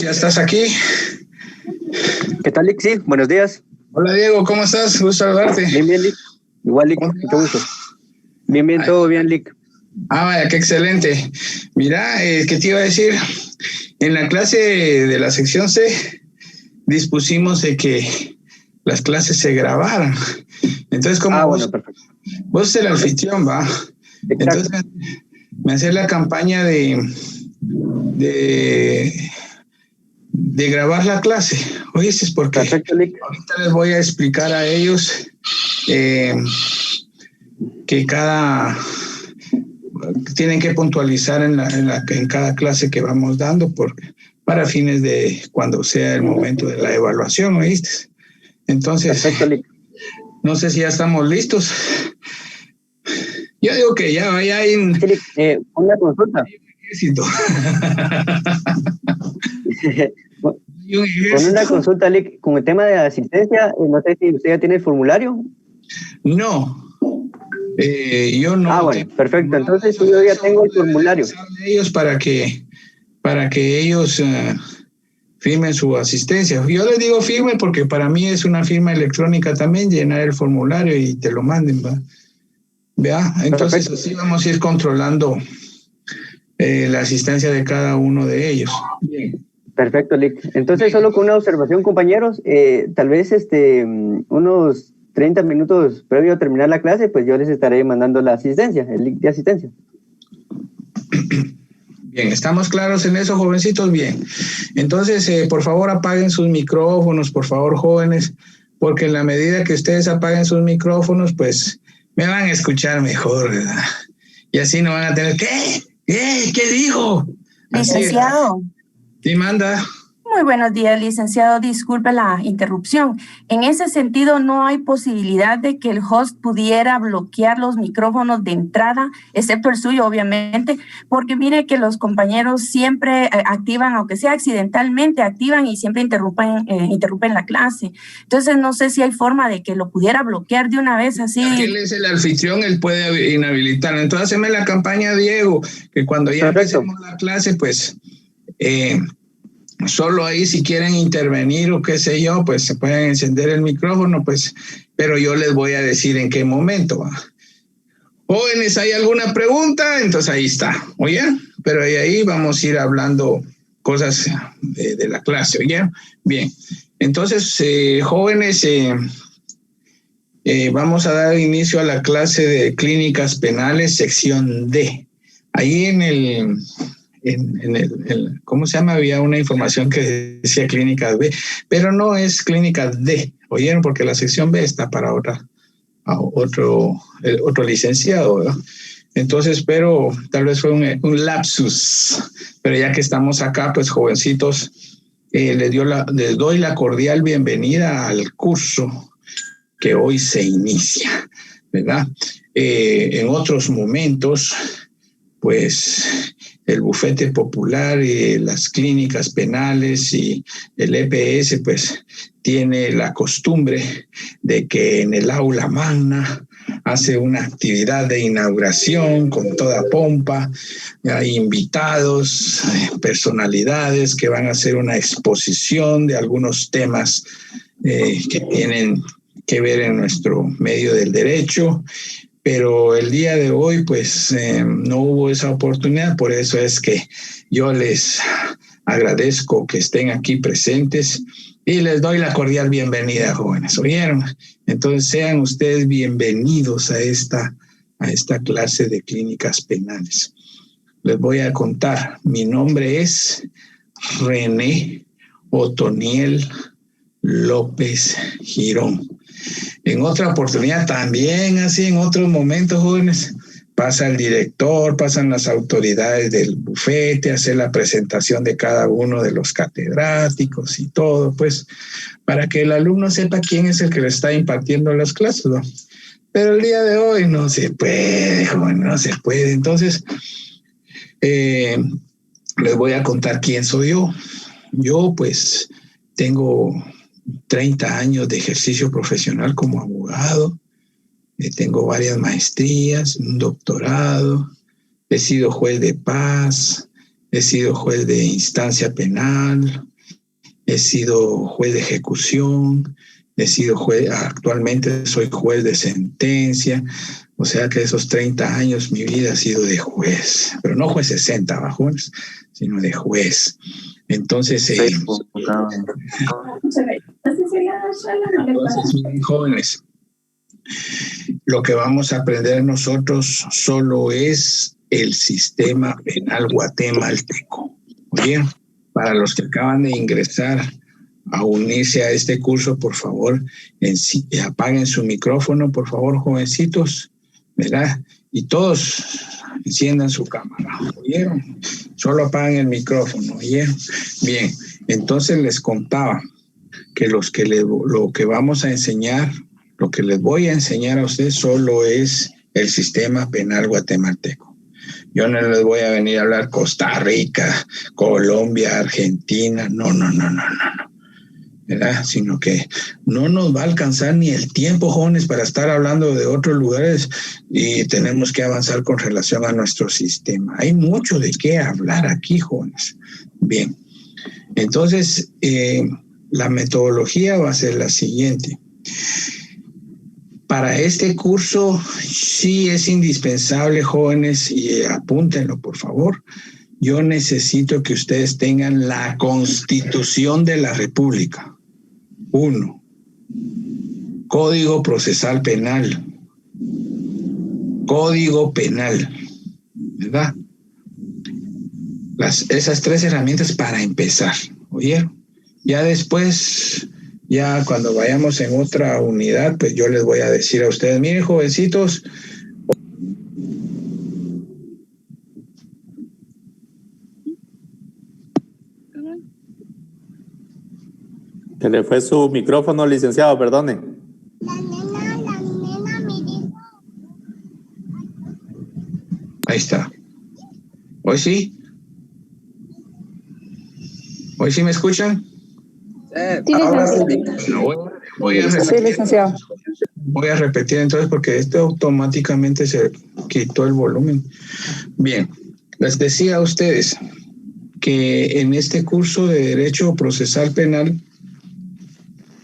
¿Ya estás aquí? ¿Qué tal, Lick? Sí, buenos días. Hola, Diego, ¿cómo estás? Gusto saludarte. Bien, Lick. Igual, Lick, mucho gusto. Bien, todo bien, Lick. Vaya, qué excelente. Mira, ¿qué te iba a decir? En la clase de la sección C dispusimos de que las clases se grabaran. Entonces, como bueno, perfecto. Vos eres el anfitrión, ¿va? Exacto. Entonces, me hacés la campaña de grabar la clase. ¿Oíste? Porque Perfecto, Lick. ahorita les voy a explicar a ellos que tienen que puntualizar en cada clase que vamos dando para fines de cuando sea el momento de la evaluación, ¿oíste? Entonces, perfecto, Lick. No sé si ya estamos listos. Yo digo que ya hay un... Sí, Lick, una consulta. Éxito. Con una consulta, Lick, con el tema de asistencia, no sé si usted ya tiene el formulario. No. Yo no. Bueno, perfecto. Entonces yo ya tengo el formulario. Ellos para que ellos firmen su asistencia. Yo les digo firme porque para mí es una firma electrónica también llenar el formulario y te lo manden, ¿va? ¿Vea? Entonces perfecto. Así vamos a ir controlando la asistencia de cada uno de ellos. Bien. Perfecto, Lick. Entonces, solo con una observación, compañeros, tal vez unos 30 minutos previo a terminar la clase, pues yo les estaré mandando la asistencia, el link de asistencia. Bien, ¿estamos claros en eso, jovencitos? Bien. Entonces, por favor, apaguen sus micrófonos, por favor, jóvenes, porque en la medida que ustedes apaguen sus micrófonos, pues me van a escuchar mejor, ¿verdad? Y así no van a tener, ¿Qué dijo? Licenciado. Sí, manda. Muy buenos días, licenciado. Disculpe la interrupción. En ese sentido, ¿no hay posibilidad de que el host pudiera bloquear los micrófonos de entrada, excepto el suyo, obviamente? Porque mire que los compañeros siempre activan, aunque sea accidentalmente, activan y siempre interrumpen la clase. Entonces, no sé si hay forma de que lo pudiera bloquear de una vez así. Él es el anfitrión, él puede inhabilitar. Entonces, haceme la campaña, Diego, que cuando ya empecemos la clase, pues... solo ahí si quieren intervenir o qué sé yo, pues se pueden encender el micrófono, pues, pero yo les voy a decir en qué momento. Jóvenes, ¿hay alguna pregunta? Entonces ahí está, ¿oye? Pero ahí vamos a ir hablando cosas de la clase, ¿oye? Bien, entonces, jóvenes, vamos a dar inicio a la clase de clínicas penales, sección D. Ahí en el ¿cómo se llama? Había una información que decía clínica B, pero no es clínica D, ¿oyeron? Porque la sección B está para otro licenciado, ¿verdad? Entonces, pero tal vez fue un lapsus, pero ya que estamos acá, pues jovencitos, les doy la cordial bienvenida al curso que hoy se inicia, ¿verdad? En otros momentos, pues el bufete popular y las clínicas penales y el EPS pues tiene la costumbre de que en el aula magna hace una actividad de inauguración con toda pompa, hay invitados, personalidades que van a hacer una exposición de algunos temas que tienen que ver en nuestro medio del derecho. Pero el día de hoy, pues, no hubo esa oportunidad, por eso es que yo les agradezco que estén aquí presentes y les doy la cordial bienvenida, jóvenes, ¿oyeron? Entonces, sean ustedes bienvenidos a esta clase de clínicas penales. Les voy a contar, mi nombre es René Otoniel López Girón. En otra oportunidad también, así en otros momentos, jóvenes, pasa el director, pasan las autoridades del bufete, hacer la presentación de cada uno de los catedráticos y todo, pues, para que el alumno sepa quién es el que le está impartiendo las clases, ¿no? Pero el día de hoy no se puede, joven, no se puede. Entonces, les voy a contar quién soy yo. Yo, pues, tengo 30 años de ejercicio profesional como abogado, tengo varias maestrías, un doctorado, he sido juez de paz, he sido juez de instancia penal, he sido juez de ejecución, actualmente soy juez de sentencia, o sea que esos 30 años mi vida ha sido de juez, pero no juez 60 bajones, sino de juez. Entonces, jóvenes, lo que vamos a aprender nosotros solo es el sistema penal guatemalteco. Oye, para los que acaban de ingresar a unirse a este curso, por favor, apaguen su micrófono, por favor, jovencitos, ¿verdad? Y todos enciendan su cámara, ¿oyeron? Solo apaguen el micrófono, ¿oyeron? Bien, entonces les contaba que lo que vamos a enseñar, lo que les voy a enseñar a ustedes solo es el sistema penal guatemalteco. Yo no les voy a venir a hablar Costa Rica, Colombia, Argentina, no, ¿verdad? Sino que no nos va a alcanzar ni el tiempo, jóvenes, para estar hablando de otros lugares y tenemos que avanzar con relación a nuestro sistema. Hay mucho de qué hablar aquí, jóvenes. Bien, entonces la metodología va a ser la siguiente. Para este curso sí es indispensable, jóvenes, y apúntenlo, por favor. Yo necesito que ustedes tengan la Constitución de la República. 1. Código Procesal Penal. Código Penal. ¿Verdad? Esas 3 herramientas para empezar. ¿Oyeron? Ya después, ya cuando vayamos en otra unidad, pues yo les voy a decir a ustedes, miren, jovencitos, Se le fue su micrófono, licenciado, perdone. Ahí está. ¿Hoy sí? ¿Hoy sí me escuchan? Sí, licenciado. Voy a repetir entonces porque esto automáticamente se quitó el volumen. Bien, les decía a ustedes que en este curso de Derecho Procesal Penal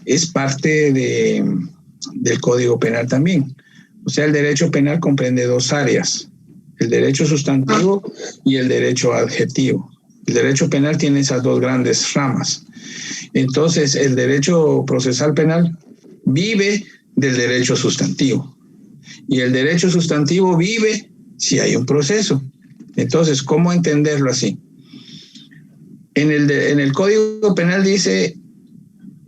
es parte del Código Penal también. O sea, el derecho penal comprende 2 áreas, el derecho sustantivo y el derecho adjetivo. El derecho penal tiene esas 2 grandes ramas. Entonces, el derecho procesal penal vive del derecho sustantivo. Y el derecho sustantivo vive si hay un proceso. Entonces, ¿cómo entenderlo así? En el Código Penal dice,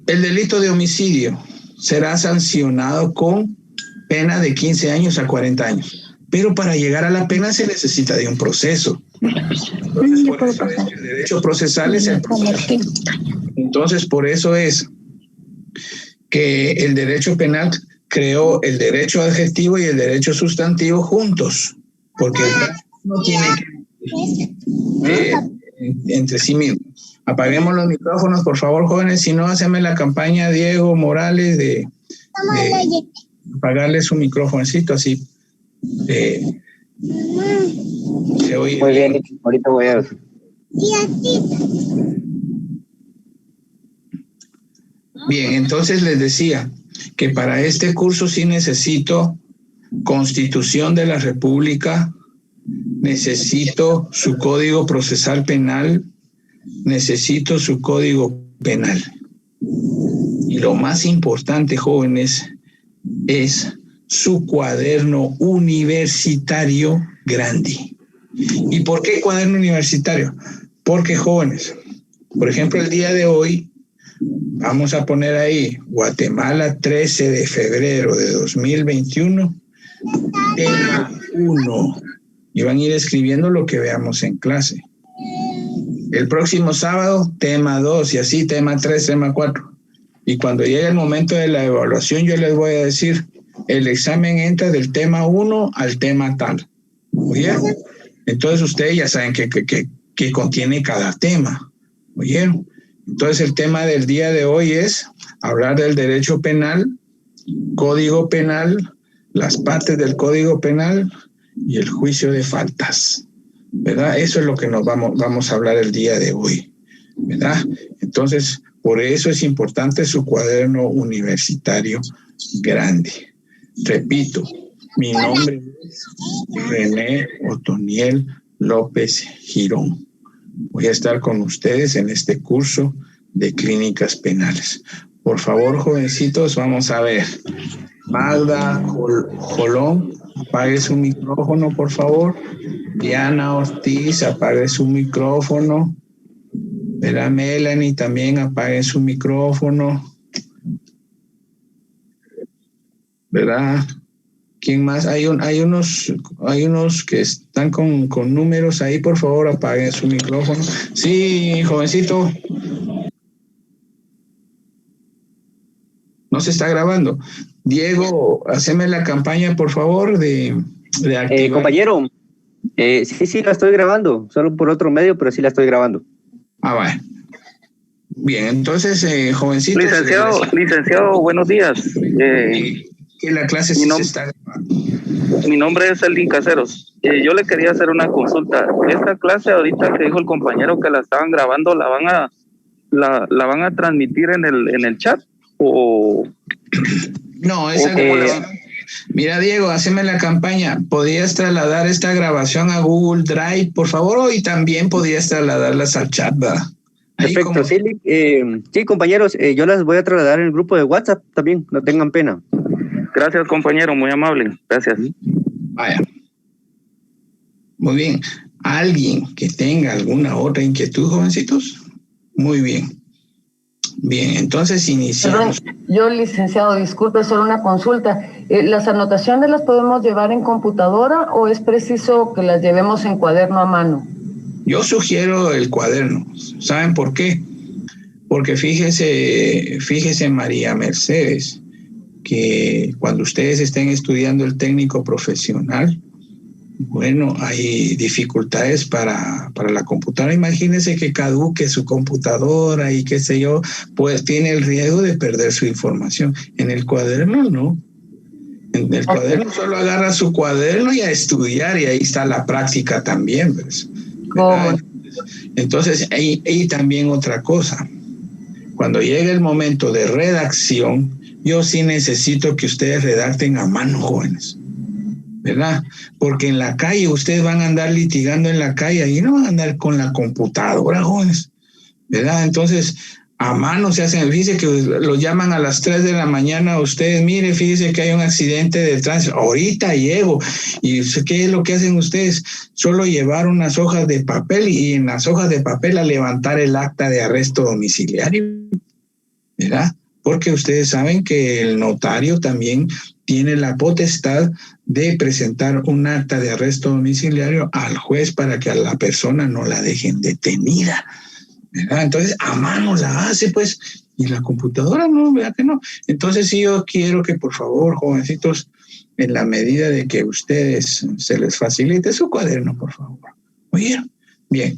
el delito de homicidio será sancionado con pena de 15 años a 40 años. Pero para llegar a la pena se necesita de un proceso. Entonces, por eso es que el derecho procesal es el proceso. Entonces, por eso es que el derecho penal creó el derecho adjetivo y el derecho sustantivo juntos, porque no tienen que entre sí mismos. Apaguemos los micrófonos, por favor, jóvenes, si no, haceme la campaña Diego Morales de apagarle su micrófoncito, así se oye. Muy bien, ahorita voy a ver. Bien, entonces les decía que para este curso sí necesito Constitución de la República, necesito su Código Procesal Penal, necesito su Código Penal. Y lo más importante, jóvenes, es su cuaderno universitario grande. ¿Y por qué cuaderno universitario? Porque, jóvenes, por ejemplo, el día de hoy vamos a poner ahí Guatemala 13 de febrero de 2021, tema 1, y van a ir escribiendo lo que veamos en clase. El próximo sábado, tema 2, y así tema 3, tema 4. Y cuando llegue el momento de la evaluación, yo les voy a decir, el examen entra del tema 1 al tema tal. ¿Oyeron? Entonces ustedes ya saben qué contiene cada tema. ¿Oyeron? Entonces el tema del día de hoy es hablar del derecho penal, código penal, las partes del código penal y el juicio de faltas, ¿verdad? Eso es lo que nos vamos a hablar el día de hoy, ¿verdad? Entonces, Por eso es importante su cuaderno universitario grande. Repito, mi nombre es René Otoniel López Girón. Voy a estar con ustedes en este curso de clínicas penales. Por favor, jovencitos, vamos a ver. Magda Jolón, apague su micrófono, por favor. Diana Ortiz, apague su micrófono. ¿Verdad? Melanie también apague su micrófono. ¿Verdad? ¿Quién más? Hay unos que están con números ahí, por favor, apaguen su micrófono. Sí, jovencito. No se está grabando. Diego, haceme la campaña, por favor, de activar. Compañero, sí, la estoy grabando, solo por otro medio, pero sí la estoy grabando. Bueno. Bien, entonces, jovencito. Licenciado, buenos días. Que la clase sí se está grabando. Mi nombre es Elvin Caseros. Yo le quería hacer una consulta. Esta clase ahorita que dijo el compañero que la estaban grabando, ¿la van a transmitir en el chat? ¿O no, esa como Mira, Diego, haceme la campaña. ¿Podrías trasladar esta grabación a Google Drive, por favor? Y también podrías trasladarlas al chat, ¿verdad? Perfecto, sí, compañeros, yo las voy a trasladar en el grupo de WhatsApp también, no tengan pena. Gracias, compañero, muy amable. Gracias. Vaya. Muy bien. ¿Alguien que tenga alguna otra inquietud, jovencitos? Muy bien. Bien, entonces iniciamos. Perdón, yo, licenciado, disculpe, solo una consulta. ¿Las anotaciones las podemos llevar en computadora o es preciso que las llevemos en cuaderno a mano? Yo sugiero el cuaderno. ¿Saben por qué? Porque fíjese María Mercedes, que cuando ustedes estén estudiando el técnico profesional, bueno, hay dificultades para la computadora. Imagínense que caduque su computadora y qué sé yo, pues tiene el riesgo de perder su información. En el cuaderno no. En el cuaderno solo agarra su cuaderno y a estudiar, y ahí está la práctica también, ¿ves? Entonces, y también otra cosa. Cuando llegue el momento de redacción, yo sí necesito que ustedes redacten a mano, jóvenes. ¿Verdad? Porque en la calle ustedes van a andar litigando en la calle, ahí no van a andar con la computadora, jóvenes, ¿verdad? Entonces, a mano se hacen, fíjese que lo llaman a las 3 de la mañana a ustedes, mire, fíjese que hay un accidente de tránsito, ahorita llego, y ¿qué es lo que hacen ustedes? Solo llevar unas hojas de papel y en las hojas de papel a levantar el acta de arresto domiciliario, ¿verdad? Porque ustedes saben que el notario también tiene la potestad de presentar un acta de arresto domiciliario al juez para que a la persona no la dejen detenida, ¿verdad? Entonces, a mano la hace, pues, y la computadora no, ¿verdad que no? Entonces, sí, yo quiero que, por favor, jovencitos, en la medida de que ustedes se les facilite su cuaderno, por favor. ¿Oyeron? Bien.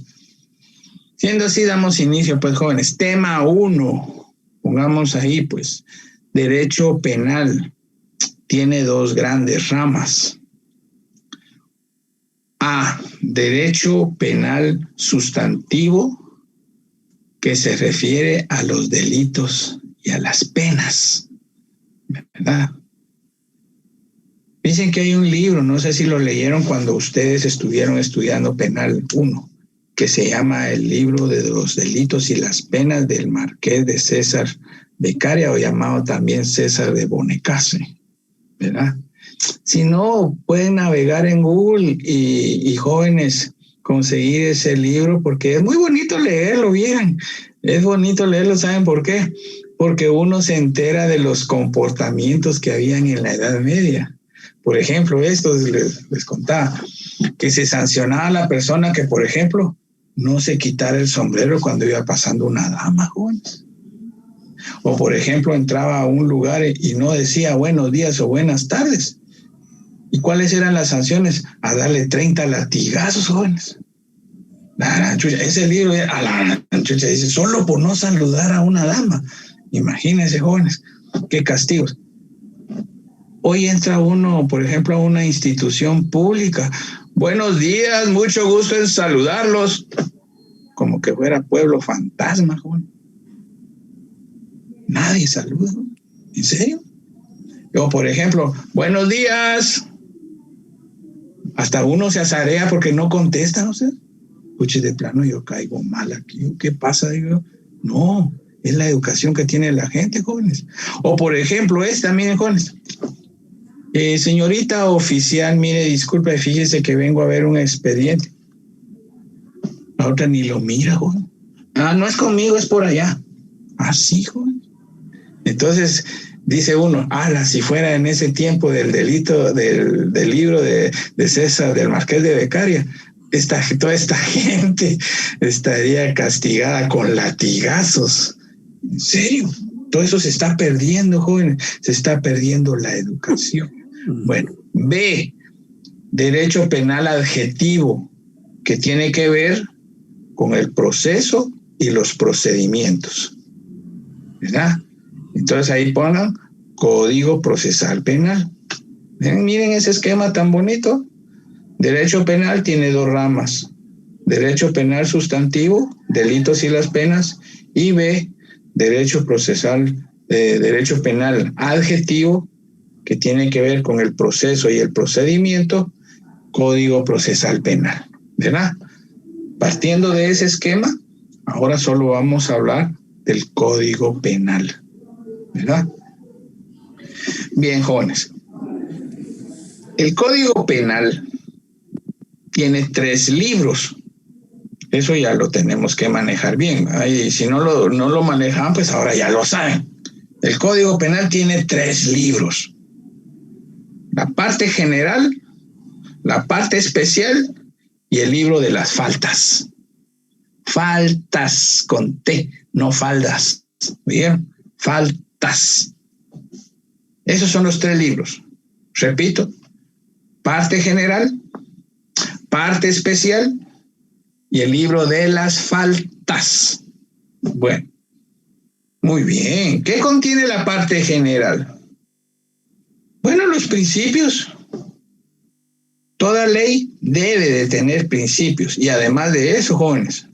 Siendo así, damos inicio, pues, jóvenes. Tema 1, pongamos ahí, pues, derecho penal. Tiene dos grandes ramas. A, derecho penal sustantivo, que se refiere a los delitos y a las penas, ¿verdad? Dicen que hay un libro, no sé si lo leyeron cuando ustedes estuvieron estudiando Penal 1, que se llama el libro de los delitos y las penas del Marqués de César Beccaria, o llamado también César de Bonecastre, ¿verdad? Si no, pueden navegar en Google y jóvenes conseguir ese libro, porque es muy bonito leerlo, bien. Es bonito leerlo, ¿saben por qué? Porque uno se entera de los comportamientos que habían en la Edad Media. Por ejemplo, esto les contaba, que se sancionaba a la persona que, por ejemplo, no se quitara el sombrero cuando iba pasando una dama, jóvenes. O, por ejemplo, entraba a un lugar y no decía buenos días o buenas tardes. ¿Y cuáles eran las sanciones? A darle 30 latigazos, jóvenes. Ese libro, a la chucha, dice, solo por no saludar a una dama. Imagínense, jóvenes, qué castigos. Hoy entra uno, por ejemplo, a una institución pública. Buenos días, mucho gusto en saludarlos. Como que fuera pueblo fantasma, joven. nadie saluda. ¿En serio? O por ejemplo, buenos días. Hasta uno se azarea porque no contesta, ¿no sé? Puche, de plano yo caigo mal aquí. ¿Qué pasa? Digo, no, es la educación que tiene la gente, jóvenes. O por ejemplo, miren, jóvenes. Señorita oficial, mire, disculpe, fíjese que vengo a ver un expediente. La otra ni lo mira, joven. No es conmigo, es por allá. Sí, joven. Entonces, dice uno, si fuera en ese tiempo del delito, del libro de César, del Marqués de Beccaria, toda esta gente estaría castigada con latigazos. ¿En serio? Todo eso se está perdiendo, jóvenes. Se está perdiendo la educación. Bueno, B, derecho penal adjetivo, que tiene que ver con el proceso y los procedimientos, ¿verdad? Entonces ahí pongan Código Procesal Penal. Miren ese esquema tan bonito. Derecho penal tiene 2 ramas. Derecho penal sustantivo, delitos y las penas, y B, derecho penal adjetivo, que tiene que ver con el proceso y el procedimiento, Código Procesal Penal, ¿verdad? Partiendo de ese esquema, ahora solo vamos a hablar del Código Penal, ¿verdad? Bien, jóvenes. El Código Penal tiene 3 libros. Eso ya lo tenemos que manejar bien. Si no lo manejan, pues ahora ya lo saben. El Código Penal tiene 3 libros. La parte general, la parte especial y el libro de las faltas. Faltas con T, no faldas. ¿Vieron? Faltas. Esos son los 3 libros. Repito, parte general, parte especial y el libro de las faltas. Bueno, muy bien. ¿Qué contiene la parte general? Bueno, los principios. Toda ley debe de tener principios y además de eso, jóvenes,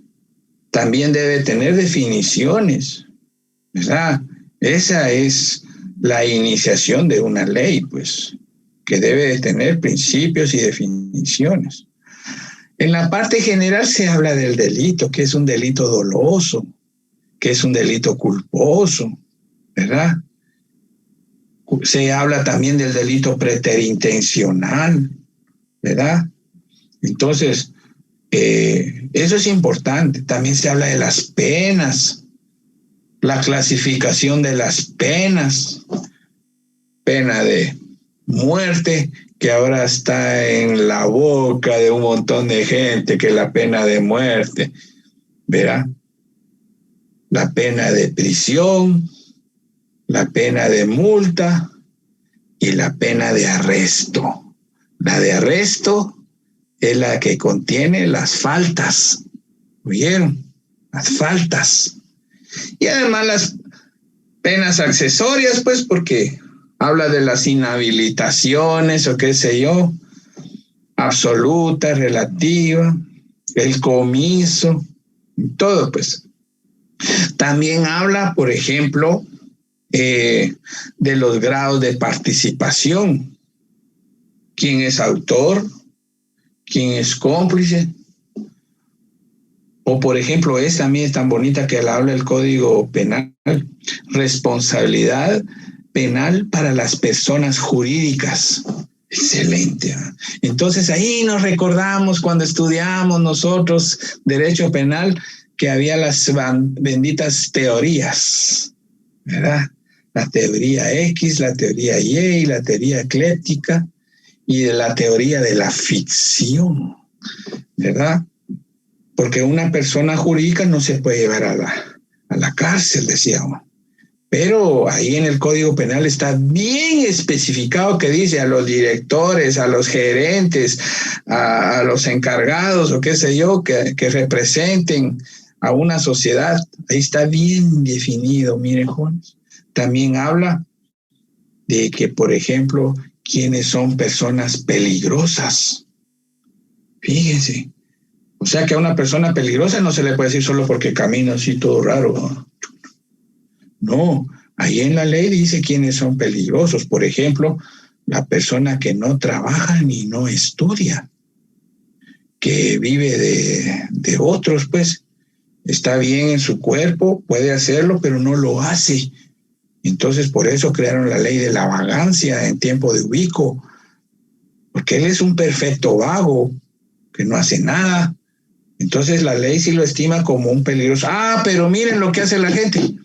también debe tener definiciones, ¿verdad? Esa es la iniciación de una ley, pues, que debe de tener principios y definiciones. En la parte general se habla del delito, que es un delito doloso, que es un delito culposo, ¿verdad? Se habla también del delito preterintencional, ¿verdad? Entonces, eso es importante. También se habla de las penas, la clasificación de las penas, pena de muerte, que ahora está en la boca de un montón de gente, que es la pena de muerte, ¿verdad? La pena de prisión, la pena de multa y la pena de arresto. La de arresto es la que contiene las faltas, ¿oyeron? Las faltas. Y además las penas accesorias, pues, porque habla de las inhabilitaciones o qué sé yo, absoluta, relativa, el comiso, todo, pues. También habla, por ejemplo, de los grados de participación. ¿Quién es autor? ¿Quién es cómplice? O, por ejemplo, esta también es tan bonita que la habla el Código Penal. Responsabilidad penal para las personas jurídicas. Excelente. Entonces ahí nos recordamos cuando estudiamos nosotros Derecho Penal que había las benditas teorías, ¿verdad? La teoría X, la teoría Y, la teoría ecléctica y la teoría de la ficción, ¿verdad? Porque una persona jurídica no se puede llevar a la cárcel, decía uno. Pero ahí en el Código Penal está bien especificado que dice a los directores, a los gerentes, a los encargados o qué sé yo, que representen a una sociedad. Ahí está bien definido, miren, jóvenes. También habla de que, por ejemplo, quiénes son personas peligrosas. Fíjense. O sea que a una persona peligrosa no se le puede decir solo porque camina así todo raro. No, Ahí en la ley dice quiénes son peligrosos. Por ejemplo, la persona que no trabaja ni no estudia, que vive de otros, pues está bien en su cuerpo, puede hacerlo, pero no lo hace. Entonces, por eso crearon la ley de la vagancia en tiempo de Ubico, porque él es un perfecto vago, que no hace nada. Entonces, la ley sí lo estima como un peligroso. Ah, pero miren lo que hace la gente.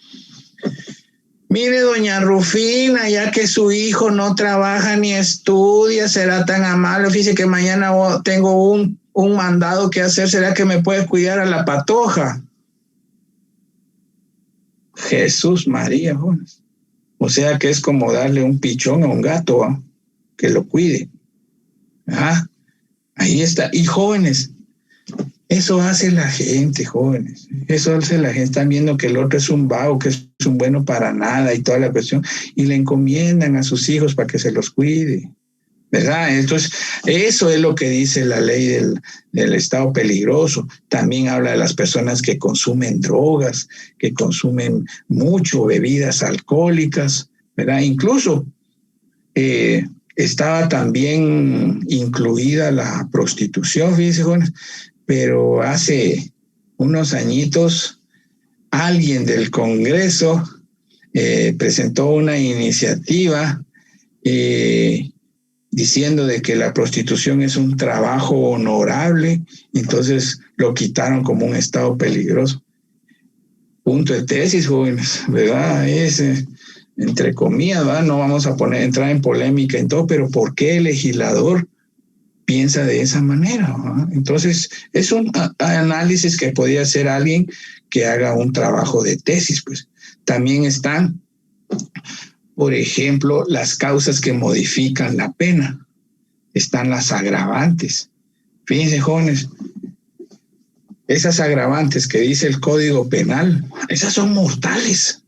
Mire, doña Rufina, ya que su hijo no trabaja ni estudia, será tan amable, fíjese que mañana tengo un mandado que hacer, ¿será que me puede cuidar a la patoja? Jesús María, jóvenes. O sea que es como darle un pichón a un gato, ¿eh? Que lo cuide. Ajá. Ahí está. Y jóvenes, eso hace la gente, jóvenes. Eso hace la gente. Están viendo que el otro es un vago, que es un bueno para nada y toda la cuestión. Y le encomiendan a sus hijos para que se los cuide. ¿Verdad? Entonces, eso es lo que dice la ley del estado peligroso. También habla de las personas que consumen drogas, que consumen mucho bebidas alcohólicas, ¿verdad? Incluso estaba también incluida la prostitución, fíjense, jóvenes, pero hace unos añitos alguien del Congreso presentó una iniciativa diciendo de que la prostitución es un trabajo honorable, entonces lo quitaron como un estado peligroso. Punto de tesis, jóvenes, ¿verdad? Es, entre comillas, ¿verdad? No vamos a entrar en polémica en todo, pero ¿por qué el legislador piensa de esa manera? ¿Verdad? Entonces, es un análisis que podría hacer alguien que haga un trabajo de tesis, pues. También están, por ejemplo, las causas que modifican la pena. Están las agravantes. Fíjense, jóvenes, esas agravantes que dice el Código Penal, esas son mortales.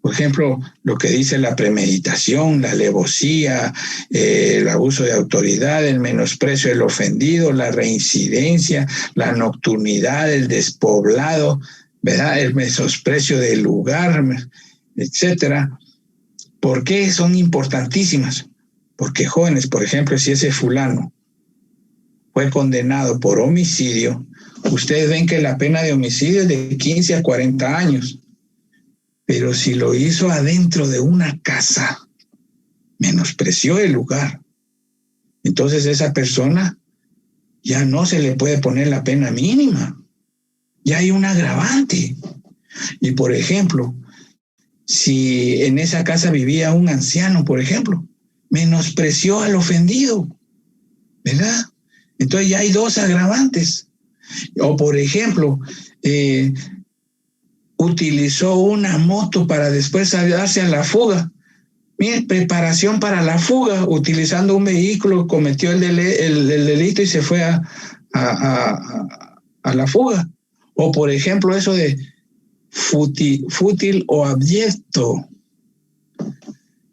Por ejemplo, lo que dice la premeditación, la alevosía, el abuso de autoridad, el menosprecio del ofendido, la reincidencia, la nocturnidad, el despoblado, ¿verdad? El menosprecio del lugar, etcétera. ¿Por qué son importantísimas? Porque, jóvenes, por ejemplo, si ese fulano fue condenado por homicidio, ustedes ven que la pena de homicidio es de 15 a 40 años. Pero si lo hizo adentro de una casa, menospreció el lugar, entonces esa persona ya no se le puede poner la pena mínima. Ya hay un agravante. Y, por ejemplo, si en esa casa vivía un anciano, por ejemplo, menospreció al ofendido, ¿verdad? Entonces ya hay dos agravantes. O, por ejemplo, utilizó una moto para después darse a la fuga. Miren, preparación para la fuga, utilizando un vehículo, cometió el delito y se fue a la fuga. O, por ejemplo, eso de fútil o abyecto.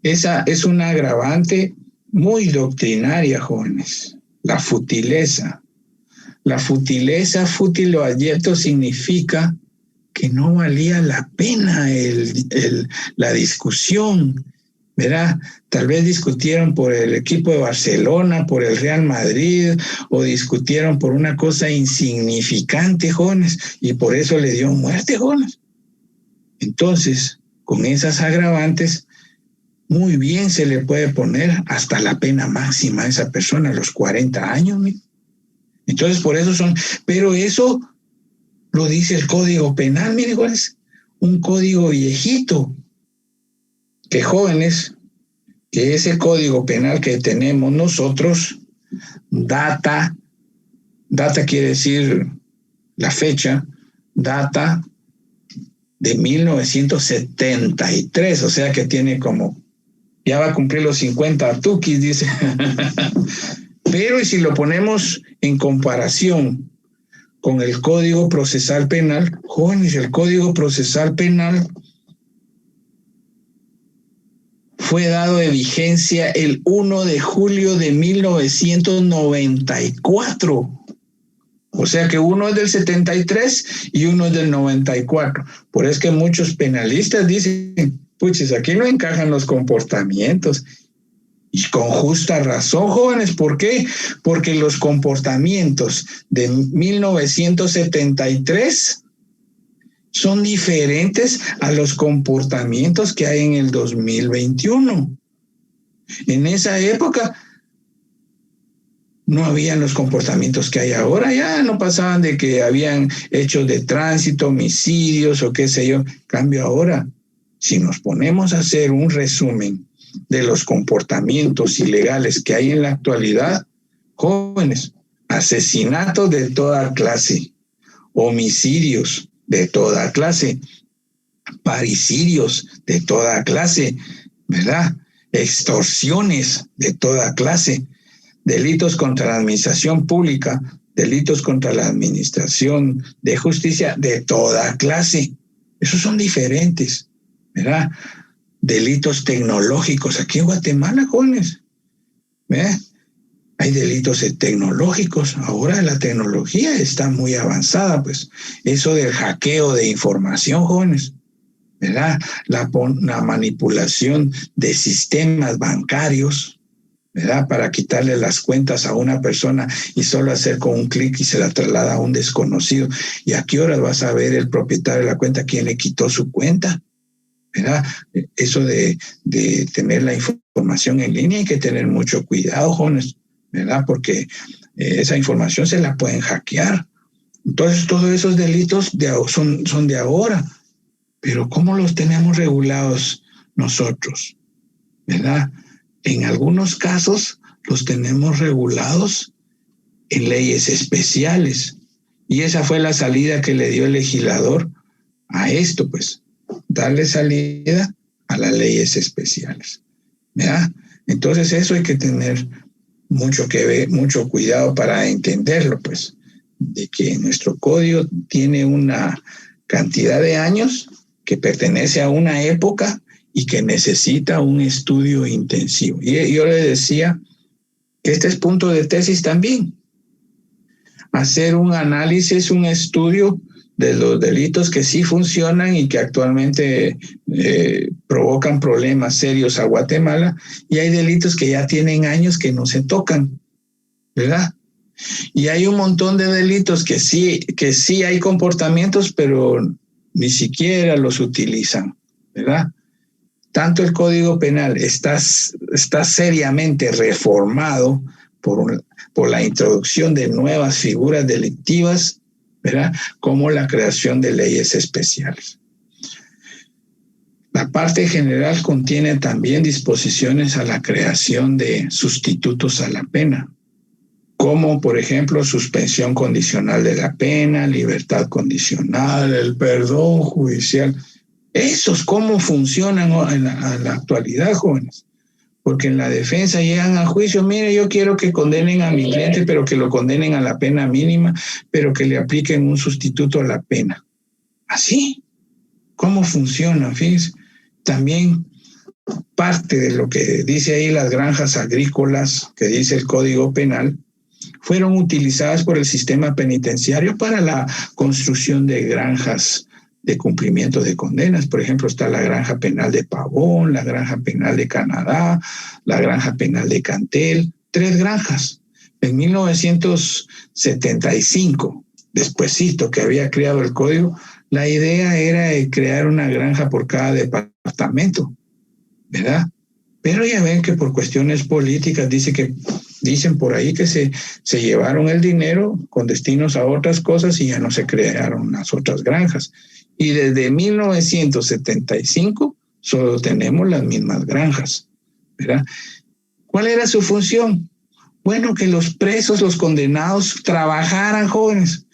Esa es una agravante muy doctrinaria, jóvenes. La futileza. La futileza, fútil o abyecto, significa que no valía la pena la discusión, ¿verdad? Tal vez discutieron por el equipo de Barcelona, por el Real Madrid, o discutieron por una cosa insignificante, jóvenes, y por eso le dio muerte, jóvenes. Entonces, con esas agravantes, muy bien se le puede poner hasta la pena máxima a esa persona, a los 40 años. ¿Sí? Entonces, por eso son, pero eso lo dice el Código Penal, mire, jóvenes, un código viejito, que jóvenes, que ese Código Penal que tenemos nosotros, data quiere decir la fecha, data de 1973, o sea que tiene como, ya va a cumplir los 50 tuquis, dice. Pero y si lo ponemos en comparación con el Código Procesal Penal, jóvenes, el Código Procesal Penal fue dado de vigencia el 1 de julio de 1994. O sea que uno es del 73 y uno es del 94. Por eso es que muchos penalistas dicen puches, aquí no encajan los comportamientos. Y con justa razón, jóvenes. ¿Por qué? Porque los comportamientos de 1973 son diferentes a los comportamientos que hay en el 2021. En esa época no habían los comportamientos que hay ahora, ya no pasaban de que habían hechos de tránsito, homicidios o qué sé yo. Cambio ahora, si nos ponemos a hacer un resumen de los comportamientos ilegales que hay en la actualidad, jóvenes, asesinatos de toda clase, homicidios de toda clase, parricidios de toda clase, ¿verdad? Extorsiones de toda clase, delitos contra la administración pública, delitos contra la administración de justicia de toda clase. Esos son diferentes, ¿verdad? Delitos tecnológicos. Aquí en Guatemala, jóvenes, ¿verdad? Hay delitos tecnológicos. Ahora la tecnología está muy avanzada, pues. Eso del hackeo de información, jóvenes, ¿verdad? La manipulación de sistemas bancarios, ¿verdad? Para quitarle las cuentas a una persona y solo hacer con un clic y se la traslada a un desconocido. ¿Y a qué horas va a saber el propietario de la cuenta quién le quitó su cuenta? ¿Verdad? Eso de tener la información en línea hay que tener mucho cuidado, jóvenes, ¿verdad? Porque esa información se la pueden hackear. Entonces, todos esos delitos son de ahora. Pero ¿cómo los tenemos regulados nosotros? ¿Verdad? En algunos casos los tenemos regulados en leyes especiales. Y esa fue la salida que le dio el legislador a esto, pues, darle salida a las leyes especiales. ¿Verdad? Entonces eso hay que tener mucho cuidado para entenderlo, pues, de que nuestro código tiene una cantidad de años que pertenece a una época y que necesita un estudio intensivo. Y yo le decía que este es punto de tesis también. Hacer un análisis, un estudio de los delitos que sí funcionan y que actualmente provocan problemas serios a Guatemala, y hay delitos que ya tienen años que no se tocan, ¿verdad? Y hay un montón de delitos que sí hay comportamientos, pero ni siquiera los utilizan, ¿verdad? Tanto el Código Penal está seriamente reformado por la introducción de nuevas figuras delictivas, ¿verdad? Como la creación de leyes especiales. La parte general contiene también disposiciones a la creación de sustitutos a la pena, como por ejemplo suspensión condicional de la pena, libertad condicional, el perdón judicial. Esos cómo funcionan en la actualidad, jóvenes. Porque en la defensa llegan a juicio, mire, yo quiero que condenen a mi cliente, pero que lo condenen a la pena mínima, pero que le apliquen un sustituto a la pena. ¿Así? ¿Cómo funciona? Fíjense, también parte de lo que dice ahí las granjas agrícolas, que dice el Código Penal, fueron utilizadas por el sistema penitenciario para la construcción de granjas de cumplimiento de condenas. Por ejemplo, está la granja penal de Pavón, la granja penal de Canadá, la granja penal de Cantel, 3 granjas. En 1975, despuesito que había creado el código, la idea era crear una granja por cada departamento, ¿verdad? Pero ya ven que por cuestiones políticas dicen por ahí que se llevaron el dinero con destinos a otras cosas y ya no se crearon las otras granjas. Y desde 1975 solo tenemos las mismas granjas, ¿verdad? ¿Cuál era su función? Bueno, que los presos, los condenados, trabajaran, jóvenes,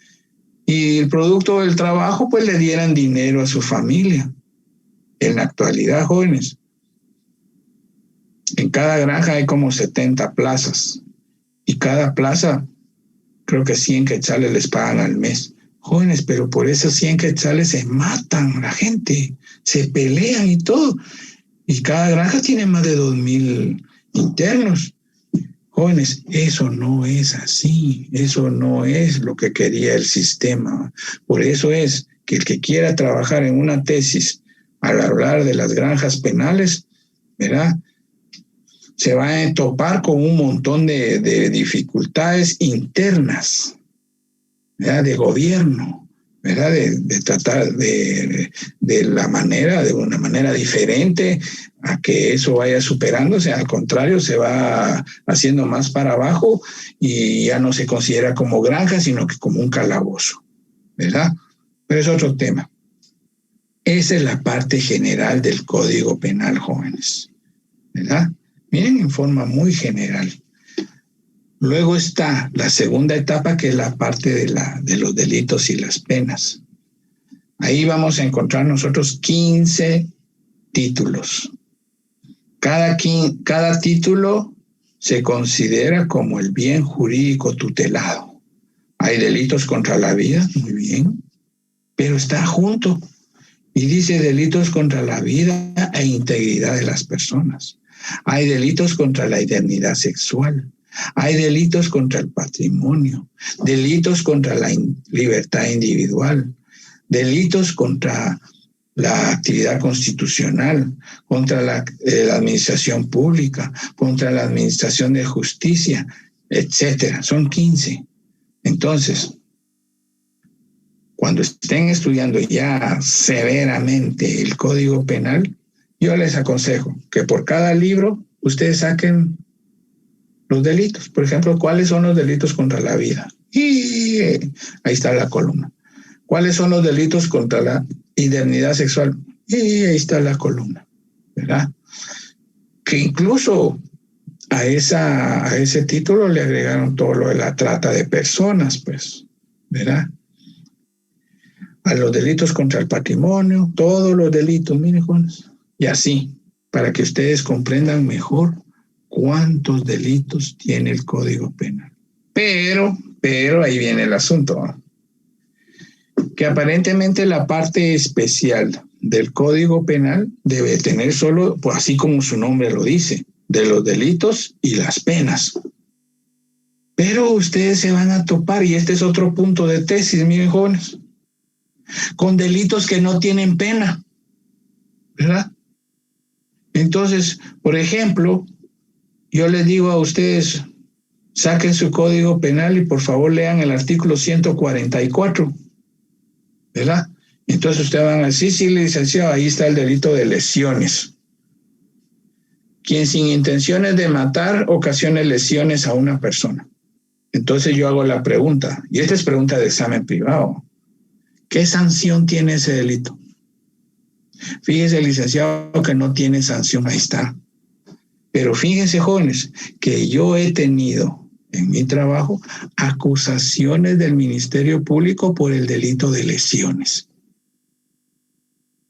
y el producto del trabajo pues le dieran dinero a su familia. En la actualidad, jóvenes, en cada granja hay como 70 plazas y cada plaza creo que 100 quetzales les pagan al mes. Jóvenes, pero por esos 100 quetzales se matan la gente, se pelean y todo. Y cada granja tiene más de 2,000 internos. Jóvenes, eso no es así, eso no es lo que quería el sistema. Por eso es que el que quiera trabajar en una tesis al hablar de las granjas penales, ¿verdad? Se va a topar con un montón de dificultades internas, ¿verdad? De gobierno, ¿verdad? De tratar de una manera diferente a que eso vaya superándose. Al contrario, se va haciendo más para abajo y ya no se considera como granja, sino que como un calabozo, ¿verdad? Pero es otro tema. Esa es la parte general del Código Penal, jóvenes, ¿verdad? Miren en forma muy general. Luego está la segunda etapa, que es la parte de los delitos y las penas. Ahí vamos a encontrar nosotros 15 títulos. Cada título se considera como el bien jurídico tutelado. Hay delitos contra la vida, muy bien, pero está junto y dice delitos contra la vida e integridad de las personas. Hay delitos contra la identidad sexual. Hay delitos contra el patrimonio, delitos contra la libertad individual, delitos contra la actividad constitucional, contra la administración pública, contra la administración de justicia, etcétera. Son 15. Entonces, cuando estén estudiando ya severamente el Código Penal, yo les aconsejo que por cada libro ustedes saquen los delitos. Por ejemplo, ¿cuáles son los delitos contra la vida? Y ahí está la columna. ¿Cuáles son los delitos contra la indemnidad sexual? Y ahí está la columna, ¿verdad? Que incluso a ese título le agregaron todo lo de la trata de personas, pues, ¿verdad? A los delitos contra el patrimonio, todos los delitos, miren, jóvenes, y así, para que ustedes comprendan mejor cuántos delitos tiene el Código Penal. Pero ahí viene el asunto, ¿no? Que aparentemente la parte especial del Código Penal debe tener solo, pues así como su nombre lo dice, de los delitos y las penas. Pero ustedes se van a topar, y este es otro punto de tesis, miren, jóvenes, con delitos que no tienen pena, ¿verdad? Entonces, por ejemplo, yo les digo a ustedes, saquen su Código Penal y por favor lean el artículo 144, ¿verdad? Entonces ustedes van a decir, sí, licenciado, ahí está el delito de lesiones. Quien sin intenciones de matar ocasione lesiones a una persona. Entonces yo hago la pregunta, y esta es pregunta de examen privado. ¿Qué sanción tiene ese delito? Fíjese, licenciado, que no tiene sanción, ahí está. Pero fíjense, jóvenes, que yo he tenido en mi trabajo acusaciones del Ministerio Público por el delito de lesiones.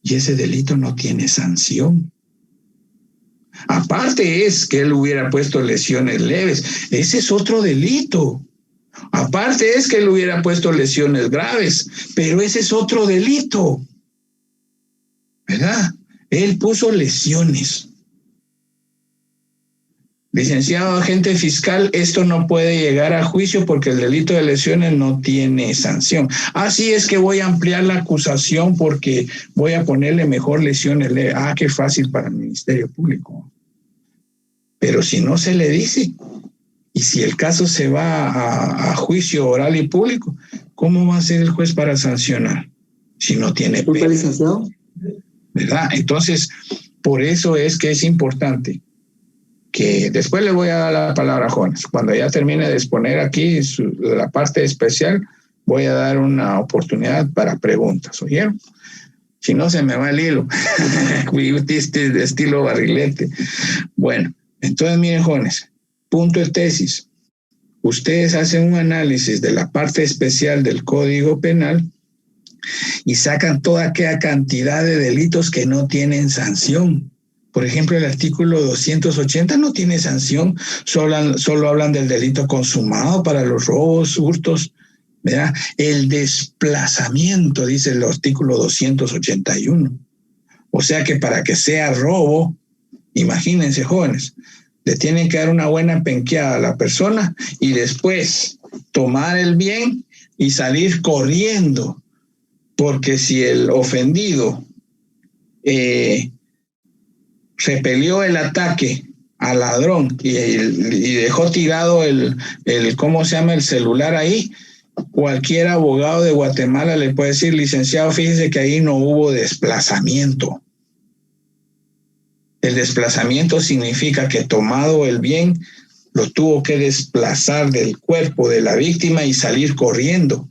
Y ese delito no tiene sanción. Aparte es que él hubiera puesto lesiones leves. Ese es otro delito. Aparte es que él hubiera puesto lesiones graves, pero ese es otro delito, ¿verdad? Él puso lesiones. Licenciado agente fiscal, esto no puede llegar a juicio porque el delito de lesiones no tiene sanción. Así es que voy a ampliar la acusación porque voy a ponerle mejor lesiones leves. Ah, qué fácil para el Ministerio Público. Pero si no se le dice, y si el caso se va a juicio oral y público, ¿cómo va a ser el juez para sancionar si no tiene pena? Licenciado. ¿Verdad? Entonces, por eso es que es importante que después le voy a dar la palabra a Jonas. Cuando ya termine de exponer aquí la parte especial, voy a dar una oportunidad para preguntas, ¿oyeron? Si no, se me va el hilo. Este estilo barrilete. Bueno, entonces miren, jóvenes, punto de tesis. Ustedes hacen un análisis de la parte especial del Código Penal y sacan toda aquella cantidad de delitos que no tienen sanción. Por ejemplo, el artículo 280 no tiene sanción, solo hablan del delito consumado para los robos, hurtos, ¿verdad? El desplazamiento, dice el artículo 281. O sea que para que sea robo, imagínense, jóvenes, le tienen que dar una buena penqueada a la persona y después tomar el bien y salir corriendo, porque si el ofendido repelió el ataque al ladrón y dejó tirado el ¿cómo se llama? El celular ahí, cualquier abogado de Guatemala le puede decir, licenciado, fíjese que ahí no hubo desplazamiento. El desplazamiento significa que tomado el bien, lo tuvo que desplazar del cuerpo de la víctima y salir corriendo.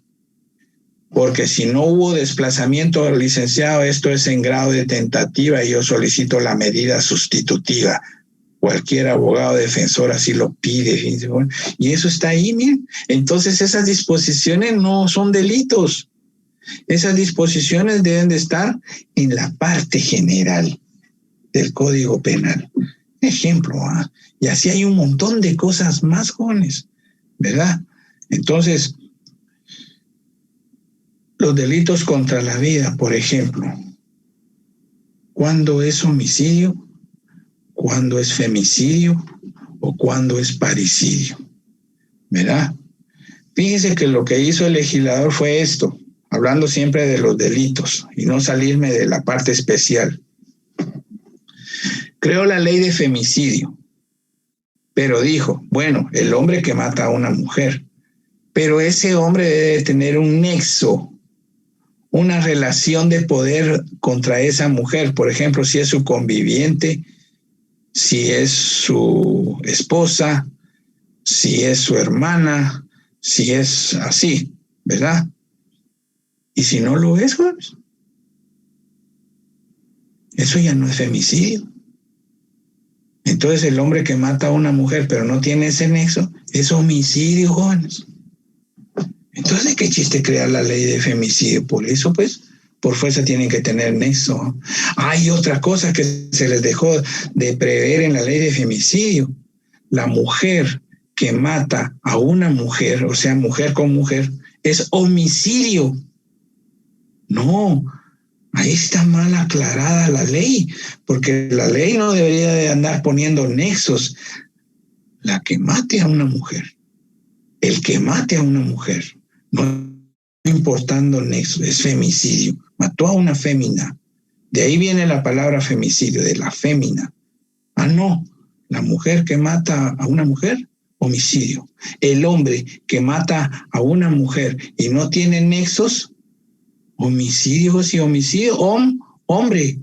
Porque si no hubo desplazamiento, licenciado, esto es en grado de tentativa y yo solicito la medida sustitutiva. Cualquier abogado defensor así lo pide. Y eso está ahí, miren. Entonces esas disposiciones no son delitos. Esas disposiciones deben de estar en la parte general del Código Penal. Ejemplo, ¿ah? Y así hay un montón de cosas más, jóvenes, ¿verdad? Entonces, los delitos contra la vida, por ejemplo, ¿cuándo es homicidio? ¿Cuándo es femicidio? ¿O cuándo es parricidio? ¿Verdad? Fíjense que lo que hizo el legislador fue esto, hablando siempre de los delitos y no salirme de la parte especial. Creó la ley de femicidio, pero dijo, bueno, el hombre que mata a una mujer, pero ese hombre debe tener un nexo, una relación de poder contra esa mujer, por ejemplo, si es su conviviente, si es su esposa, si es su hermana, si es así, ¿verdad? Y si no lo es, jóvenes, eso ya no es femicidio. Entonces el hombre que mata a una mujer pero no tiene ese nexo es homicidio, jóvenes. Entonces, ¿qué chiste crear la ley de femicidio? Por eso, pues, por fuerza tienen que tener nexo. Hay otra cosa que se les dejó de prever en la ley de femicidio. La mujer que mata a una mujer, o sea, mujer con mujer, es homicidio. No, ahí está mal aclarada la ley, porque la ley no debería de andar poniendo nexos. La que mate a una mujer, el que mate a una mujer, no importando nexos, es femicidio. Mató a una fémina. De ahí viene la palabra femicidio, de la fémina. Ah, no, la mujer que mata a una mujer, homicidio. El hombre que mata a una mujer y no tiene nexos, homicidio, sí, homicidio, hombre.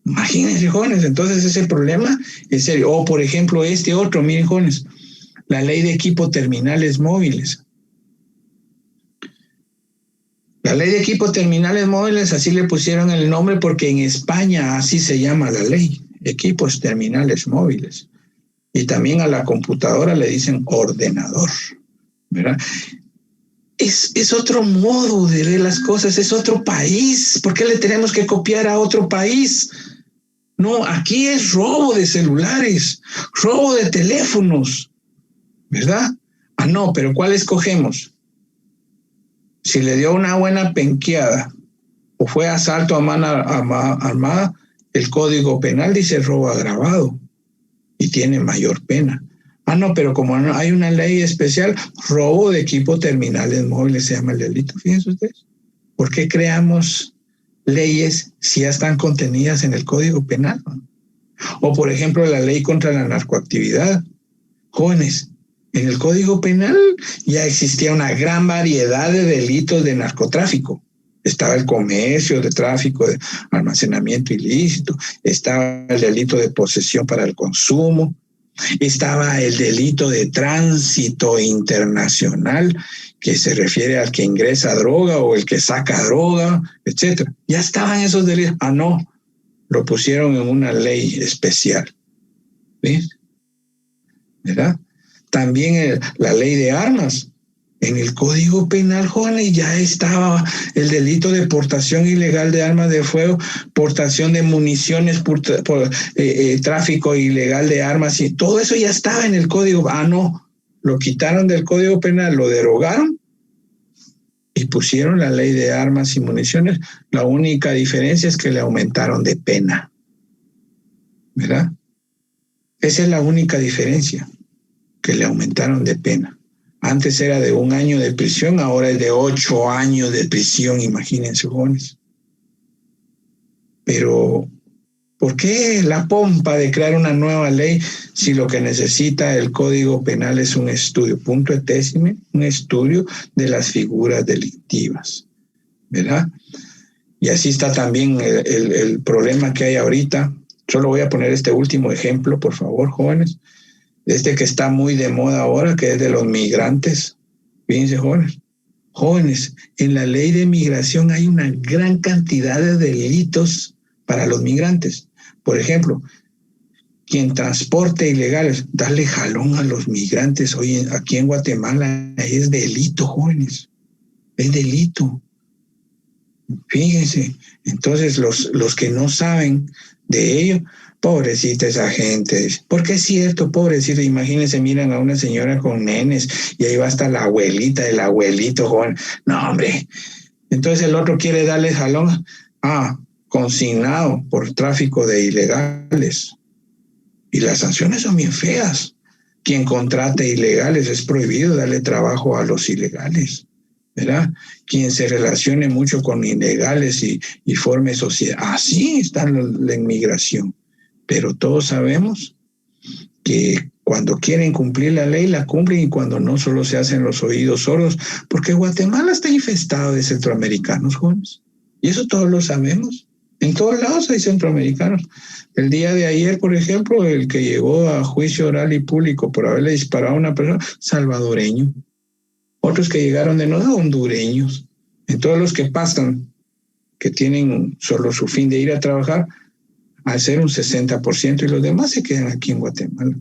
Imagínense, jóvenes, entonces ese problema es serio. O, por ejemplo, este otro, miren, jóvenes, la ley de equipos terminales móviles. La ley de equipos terminales móviles, así le pusieron el nombre porque en España así se llama la ley, equipos terminales móviles. Y también a la computadora le dicen ordenador, ¿verdad? Es otro modo de ver las cosas, es otro país. ¿Por qué le tenemos que copiar a otro país? No, aquí es robo de celulares, robo de teléfonos, ¿verdad? Ah, no, pero ¿cuál escogemos? Si le dio una buena penqueada o fue asalto a mano armada, el Código Penal dice robo agravado y tiene mayor pena. Ah, no, pero como no hay una ley especial, robo de equipos terminales móviles se llama el delito. Fíjense ustedes, ¿por qué creamos leyes si ya están contenidas en el Código Penal? O, por ejemplo, la ley contra la narcoactividad. Jóvenes, en el Código Penal ya existía una gran variedad de delitos de narcotráfico. Estaba el comercio, de tráfico, de almacenamiento ilícito, estaba el delito de posesión para el consumo, estaba el delito de tránsito internacional, que se refiere al que ingresa droga o el que saca droga, etcétera. Ya estaban esos delitos. Ah, no, lo pusieron en una ley especial. ¿Ves? ¿Verdad? También la ley de armas. En el Código Penal, jóvenes, ya estaba el delito de portación ilegal de armas de fuego, portación de municiones, tráfico ilegal de armas, y todo eso ya estaba en el Código. Ah, no, lo quitaron del Código Penal, lo derogaron y pusieron la ley de armas y municiones. La única diferencia es que le aumentaron de pena, ¿verdad? Esa es la única diferencia, que le aumentaron de pena. Antes era de 1 año de prisión, ahora es de 8 años de prisión, imagínense, jóvenes. Pero ¿Por qué la pompa de crear una nueva ley si lo que necesita el Código Penal es un estudio, punto etésime, un estudio de las figuras delictivas, ¿verdad? Y así está también el problema que hay ahorita. Solo voy a poner este último ejemplo, por favor, jóvenes. Este que está muy de moda ahora, que es de los migrantes. Fíjense, jóvenes, en la ley de migración hay una gran cantidad de delitos para los migrantes. Por ejemplo, quien transporte ilegales, darle jalón a los migrantes hoy aquí en Guatemala es delito, jóvenes. Es delito. Fíjense, entonces los que no saben de ello, pobrecita esa gente, porque es cierto, pobrecita, imagínense, miran a una señora con nenes y ahí va hasta la abuelita, el abuelito, joven, no hombre, entonces el otro quiere darle jalón, consignado por tráfico de ilegales, y las sanciones son bien feas. Quien contrate ilegales es prohibido darle trabajo a los ilegales, ¿verdad? Quien se relacione mucho con ilegales y forme sociedad. Así está la inmigración. Pero todos sabemos que cuando quieren cumplir la ley, la cumplen, y cuando no, solo se hacen los oídos sordos, porque Guatemala está infestado de centroamericanos, jóvenes. Y eso todos lo sabemos. En todos lados hay centroamericanos. El día de ayer, por ejemplo, el que llegó a juicio oral y público por haberle disparado a una persona, salvadoreño. Otros que llegaron de nuevo, hondureños. En todos los que pasan, que tienen solo su fin de ir a trabajar, a ser un 60%, y los demás se quedan aquí en Guatemala,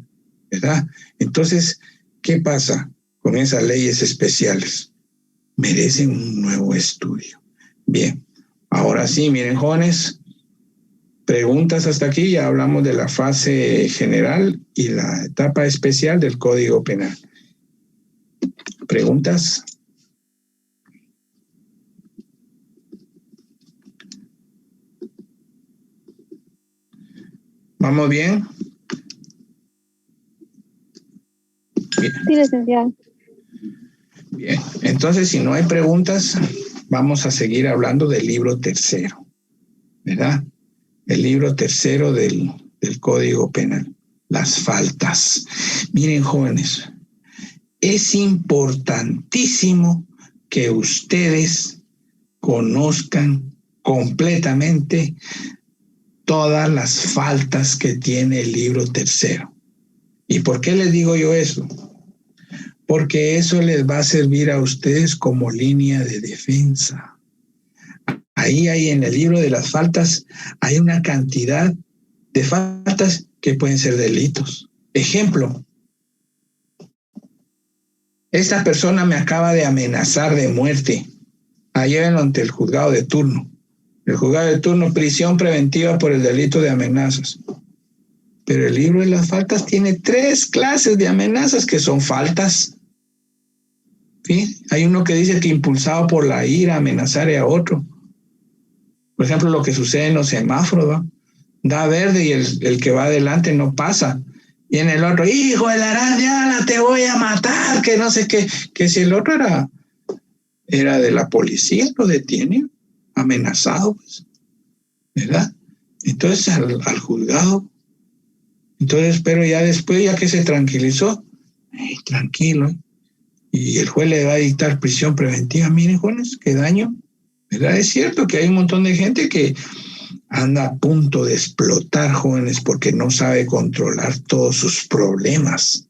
¿verdad? Entonces, ¿qué pasa con esas leyes especiales? Merecen un nuevo estudio. Bien, ahora sí, miren, jóvenes, preguntas hasta aquí. Ya hablamos de la fase general y la etapa especial del Código Penal. ¿Preguntas? ¿Vamos bien? Bien. Sí, licenciado. Bien, entonces si no hay preguntas, vamos a seguir hablando del libro tercero, ¿verdad? El libro tercero del Código Penal, las faltas. Miren, jóvenes, es importantísimo que ustedes conozcan completamente todas las faltas que tiene el libro tercero. ¿Y por qué les digo yo eso? Porque eso les va a servir a ustedes como línea de defensa. Ahí en el libro de las faltas hay una cantidad de faltas que pueden ser delitos. Ejemplo, esta persona me acaba de amenazar de muerte. Llévenlo ante el juzgado de turno. El juzgado de turno, prisión preventiva por el delito de amenazas. Pero el libro de las faltas tiene 3 clases de amenazas que son faltas. ¿Sí? Hay uno que dice que impulsado por la ira amenazar a otro. Por ejemplo, lo que sucede en los semáforos, ¿va? Da verde y el que va adelante no pasa. Y en el otro, hijo de la araña, te voy a matar, que no sé qué. Que si el otro era de la policía, lo detienen, amenazado, pues, ¿verdad? Entonces al juzgado. Entonces, pero ya después, ya que se tranquilizó, tranquilo, y el juez le va a dictar prisión preventiva. Miren, jóvenes, qué daño, ¿verdad? Es cierto que hay un montón de gente que anda a punto de explotar, jóvenes, porque no sabe controlar todos sus problemas.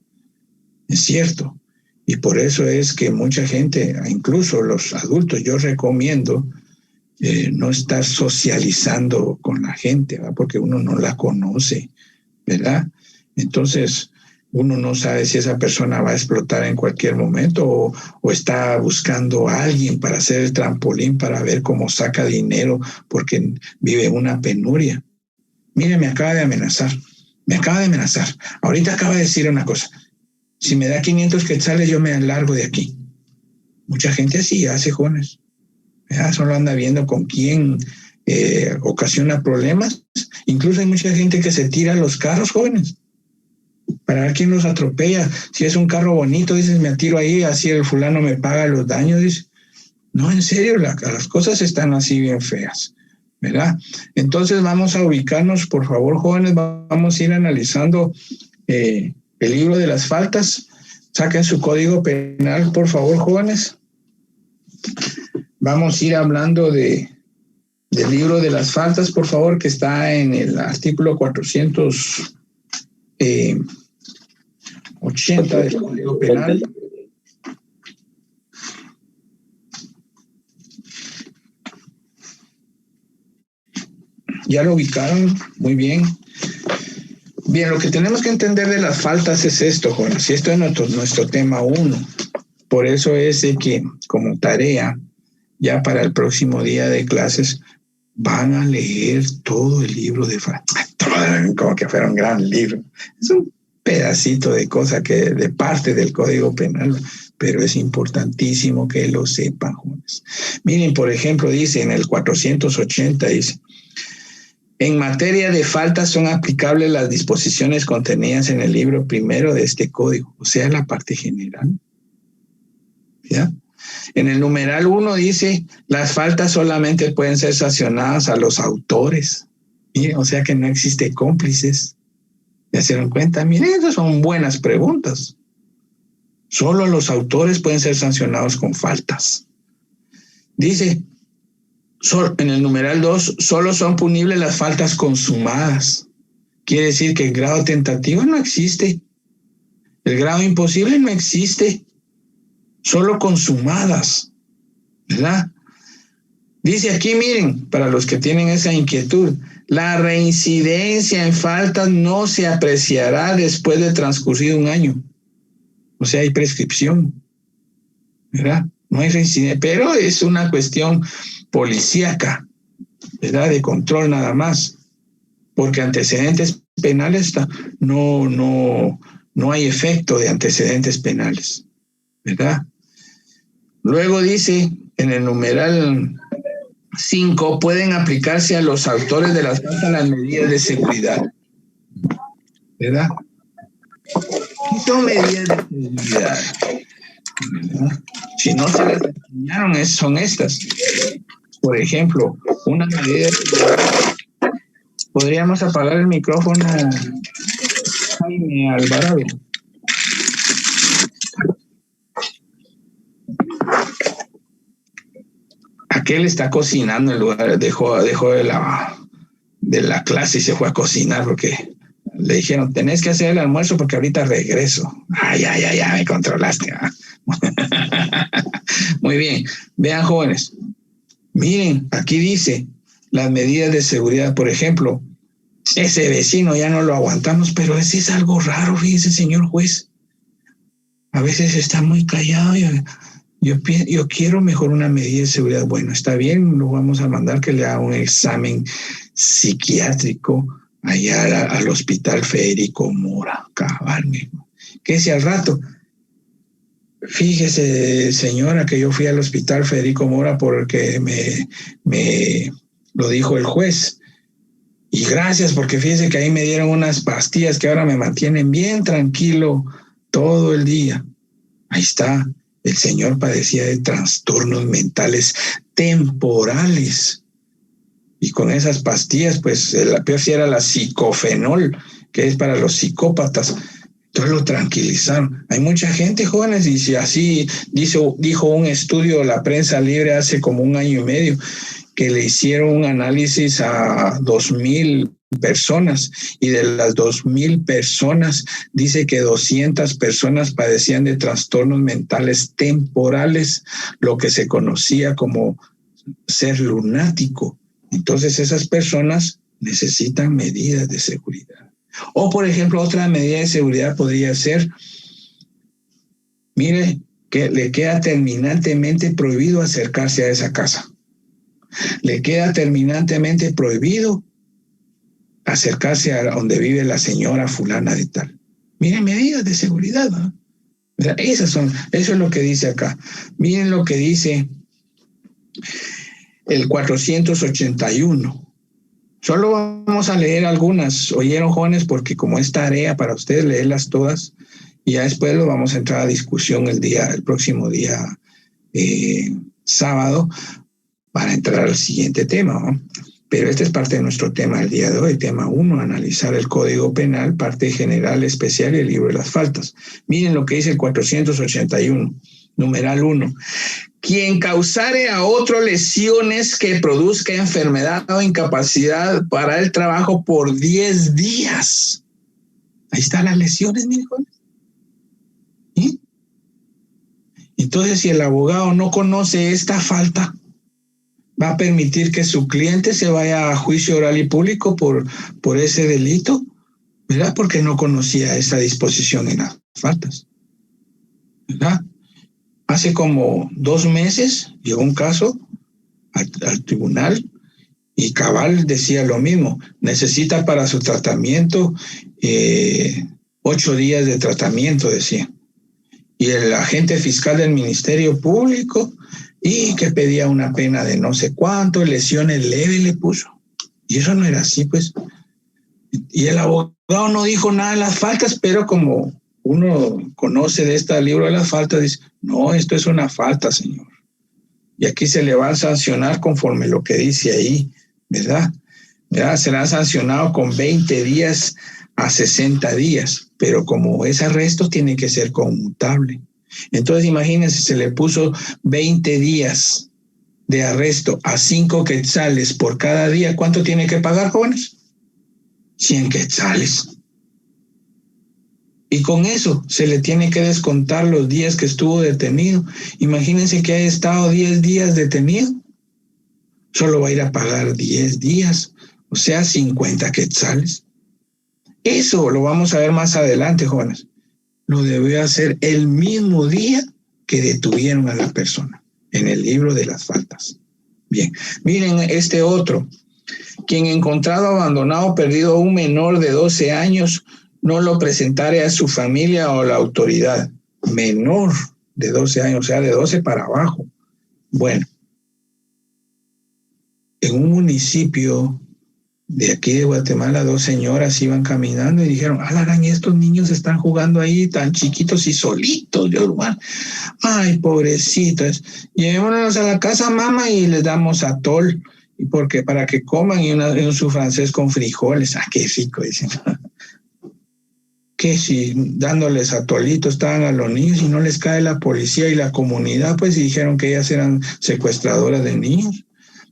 Es cierto. Y por eso es que mucha gente, incluso los adultos, yo recomiendo no estar socializando con la gente, ¿verdad? Porque uno no la conoce, ¿verdad? Entonces, uno no sabe si esa persona va a explotar en cualquier momento o está buscando a alguien para hacer el trampolín para ver cómo saca dinero porque vive una penuria. Mire, me acaba de amenazar. Ahorita acaba de decir una cosa. Si me da 500 quetzales, yo me largo de aquí. Mucha gente así hace, jóvenes. Solo anda viendo con quién ocasiona problemas. Incluso hay mucha gente que se tira a los carros, jóvenes, para ver quién los atropella. Si es un carro bonito, dices, me atiro ahí, así el fulano me paga los daños. Dice, no, en serio, las cosas están así bien feas. ¿verdad? Entonces vamos a ubicarnos, por favor, jóvenes, vamos a ir analizando el libro de las faltas. Saquen su código penal, por favor, jóvenes. Vamos a ir hablando del libro de las faltas, por favor, que está en el artículo 480 del Código Penal. ¿Ya lo ubicaron? Muy bien. Bien, lo que tenemos que entender de las faltas es esto, jóvenes, y esto es nuestro tema 1. Por eso es de que, como tarea, ya para el próximo día de clases, van a leer todo el libro de faltas. Como que fuera un gran libro. Es un pedacito de cosa de parte del Código Penal, pero es importantísimo que lo sepan, jóvenes. Miren, por ejemplo, dice en el 480, dice: en materia de faltas son aplicables las disposiciones contenidas en el libro primero de este código, o sea, la parte general. ¿Ya? En el numeral 1 dice, las faltas solamente pueden ser sancionadas a los autores. Miren, o sea que no existe cómplices. ¿Ya se dan cuenta? Miren, esas son buenas preguntas. Solo los autores pueden ser sancionados con faltas. Dice, en el numeral 2, solo son punibles las faltas consumadas. Quiere decir que el grado tentativo no existe. El grado imposible no existe. Solo consumadas, ¿verdad? Dice aquí, miren, para los que tienen esa inquietud, la reincidencia en faltas no se apreciará después de transcurrido un año. O sea, hay prescripción, ¿verdad? No hay reincidencia, pero es una cuestión policíaca, ¿verdad? De control nada más, porque antecedentes penales no hay efecto de antecedentes penales, ¿verdad? Luego dice en el numeral 5, pueden aplicarse a los autores de las faltas las medidas de seguridad, ¿verdad? ¿Qué son medidas de seguridad? ¿Verdad? Si no se las enseñaron, son estas. Por ejemplo, una medida de seguridad. Podríamos apagar el micrófono, Jaime Alvarado. Aquel está cocinando en lugar, dejó de la clase y se fue a cocinar porque le dijeron, tenés que hacer el almuerzo porque ahorita regreso. Ya, me controlaste. Muy bien. Vean, jóvenes. Miren, aquí dice las medidas de seguridad. Por ejemplo, ese vecino ya no lo aguantamos, pero ese es algo raro, fíjese, señor juez. A veces está muy callado y yo quiero mejor una medida de seguridad. Bueno, está bien, lo vamos a mandar que le haga un examen psiquiátrico allá al Hospital Federico Mora, cabal mismo. Que si al rato, fíjese, señora, que yo fui al Hospital Federico Mora porque me lo dijo el juez. Y gracias, porque fíjese que ahí me dieron unas pastillas que ahora me mantienen bien tranquilo todo el día. Ahí está. El señor padecía de trastornos mentales temporales. Y con esas pastillas, pues la peor sí era la psicofenol, que es para los psicópatas. Entonces lo tranquilizaron. Hay mucha gente, jóvenes, y si así dijo un estudio de la Prensa Libre hace como 1 año y medio, que le hicieron un análisis a 2,000 personas y de las 2,000 personas dice que 200 personas padecían de trastornos mentales temporales, lo que se conocía como ser lunático. Entonces esas personas necesitan medidas de seguridad. O por ejemplo, otra medida de seguridad podría ser, mire, que le queda terminantemente prohibido acercarse a esa casa. Le queda terminantemente prohibido acercarse a donde vive la señora fulana de tal. Miren, medidas de seguridad, ¿no? Eso es lo que dice acá. Miren lo que dice el 481. Solo vamos a leer algunas, ¿oyeron, jóvenes? Porque como es tarea para ustedes leerlas todas, y ya después lo vamos a entrar a discusión el próximo día sábado, para entrar al siguiente tema, ¿no? Pero este es parte de nuestro tema del día de hoy, tema 1, analizar el Código Penal, parte general, especial y el libro de las faltas. Miren lo que dice el 481, numeral 1. Quien causare a otro lesiones que produzca enfermedad o incapacidad para el trabajo por 10 días. Ahí están las lesiones, miren. ¿Sí? Entonces, si el abogado no conoce esta falta, va a permitir que su cliente se vaya a juicio oral y público por ese delito, ¿verdad? Porque no conocía esa disposición en las faltas, ¿verdad? Hace como 2 meses llegó un caso al tribunal y cabal decía lo mismo, necesita para su tratamiento 8 días de tratamiento, decía. Y el agente fiscal del Ministerio Público y que pedía una pena de no sé cuánto, lesiones leves le puso. Y eso no era así, pues. Y el abogado no dijo nada de las faltas, pero como uno conoce de este libro de las faltas, dice, no, esto es una falta, señor. Y aquí se le va a sancionar conforme lo que dice ahí, ¿verdad? Será sancionado con 20 días a 60 días, pero como es arresto, tiene que ser conmutable. Entonces, imagínense, se le puso 20 días de arresto a 5 quetzales por cada día. ¿Cuánto tiene que pagar, jóvenes? 100 quetzales. Y con eso se le tiene que descontar los días que estuvo detenido. Imagínense que haya estado 10 días detenido. Solo va a ir a pagar 10 días, o sea, 50 quetzales. Eso lo vamos a ver más adelante, jóvenes. Lo debió hacer el mismo día que detuvieron a la persona, en el libro de las faltas. Bien, miren este otro. Quien encontrado abandonado o perdido a un menor de 12 años no lo presentare a su familia o a la autoridad. Menor de 12 años, o sea, de 12 para abajo. Bueno, en un municipio de aquí de Guatemala, 2 señoras iban caminando y dijeron, alarán, estos niños están jugando ahí tan chiquitos y solitos, Dios mío. Ay, pobrecitos. Llevémonos a la casa, mamá, y les damos atol, porque para que coman y un su francés con frijoles. Ah, qué rico, dicen. Que si dándoles atolitos estaban a los niños y no les cae la policía y la comunidad, pues y dijeron que ellas eran secuestradoras de niños.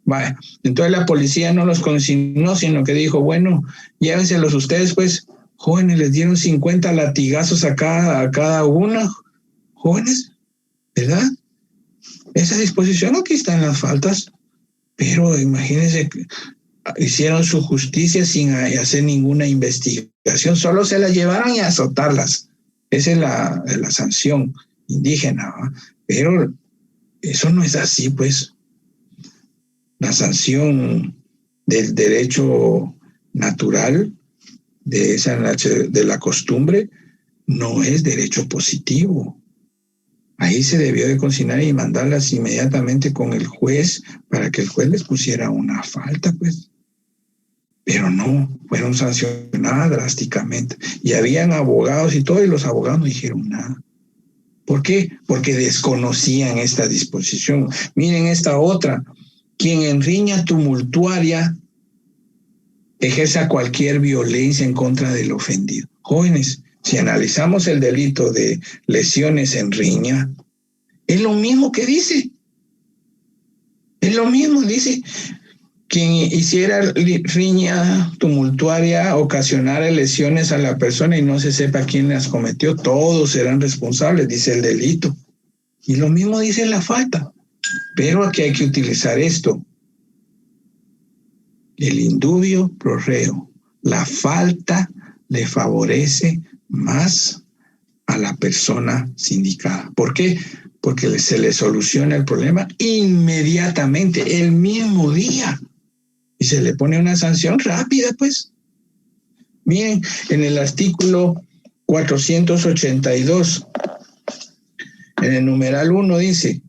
Vaya, entonces la policía no los consignó, sino que dijo, bueno, llévenselos ustedes, pues, jóvenes, les dieron 50 latigazos a cada una, jóvenes, ¿verdad? Esa disposición aquí está en las faltas, pero imagínense, hicieron su justicia sin hacer ninguna investigación, solo se las llevaron y a azotarlas. Esa es la sanción indígena, ¿va? Pero eso no es así, pues. La sanción del derecho natural, de la costumbre, no es derecho positivo. Ahí se debió de consignar y mandarlas inmediatamente con el juez para que el juez les pusiera una falta, pues. Pero no, fueron sancionadas drásticamente. Y habían abogados y todo, y los abogados no dijeron nada. ¿Por qué? Porque desconocían esta disposición. Miren esta otra. Quien en riña tumultuaria ejerza cualquier violencia en contra del ofendido. Jóvenes, si analizamos el delito de lesiones en riña, es lo mismo que dice. Es lo mismo, dice. Quien hiciera riña tumultuaria ocasionara lesiones a la persona y no se sepa quién las cometió, todos serán responsables, dice el delito. Y lo mismo dice la falta. Pero aquí hay que utilizar esto. El indubio pro reo. La falta le favorece más a la persona sindicada. ¿Por qué? Porque se le soluciona el problema inmediatamente, el mismo día. Y se le pone una sanción rápida, pues. Miren, en el artículo 482, en el numeral 1 dice,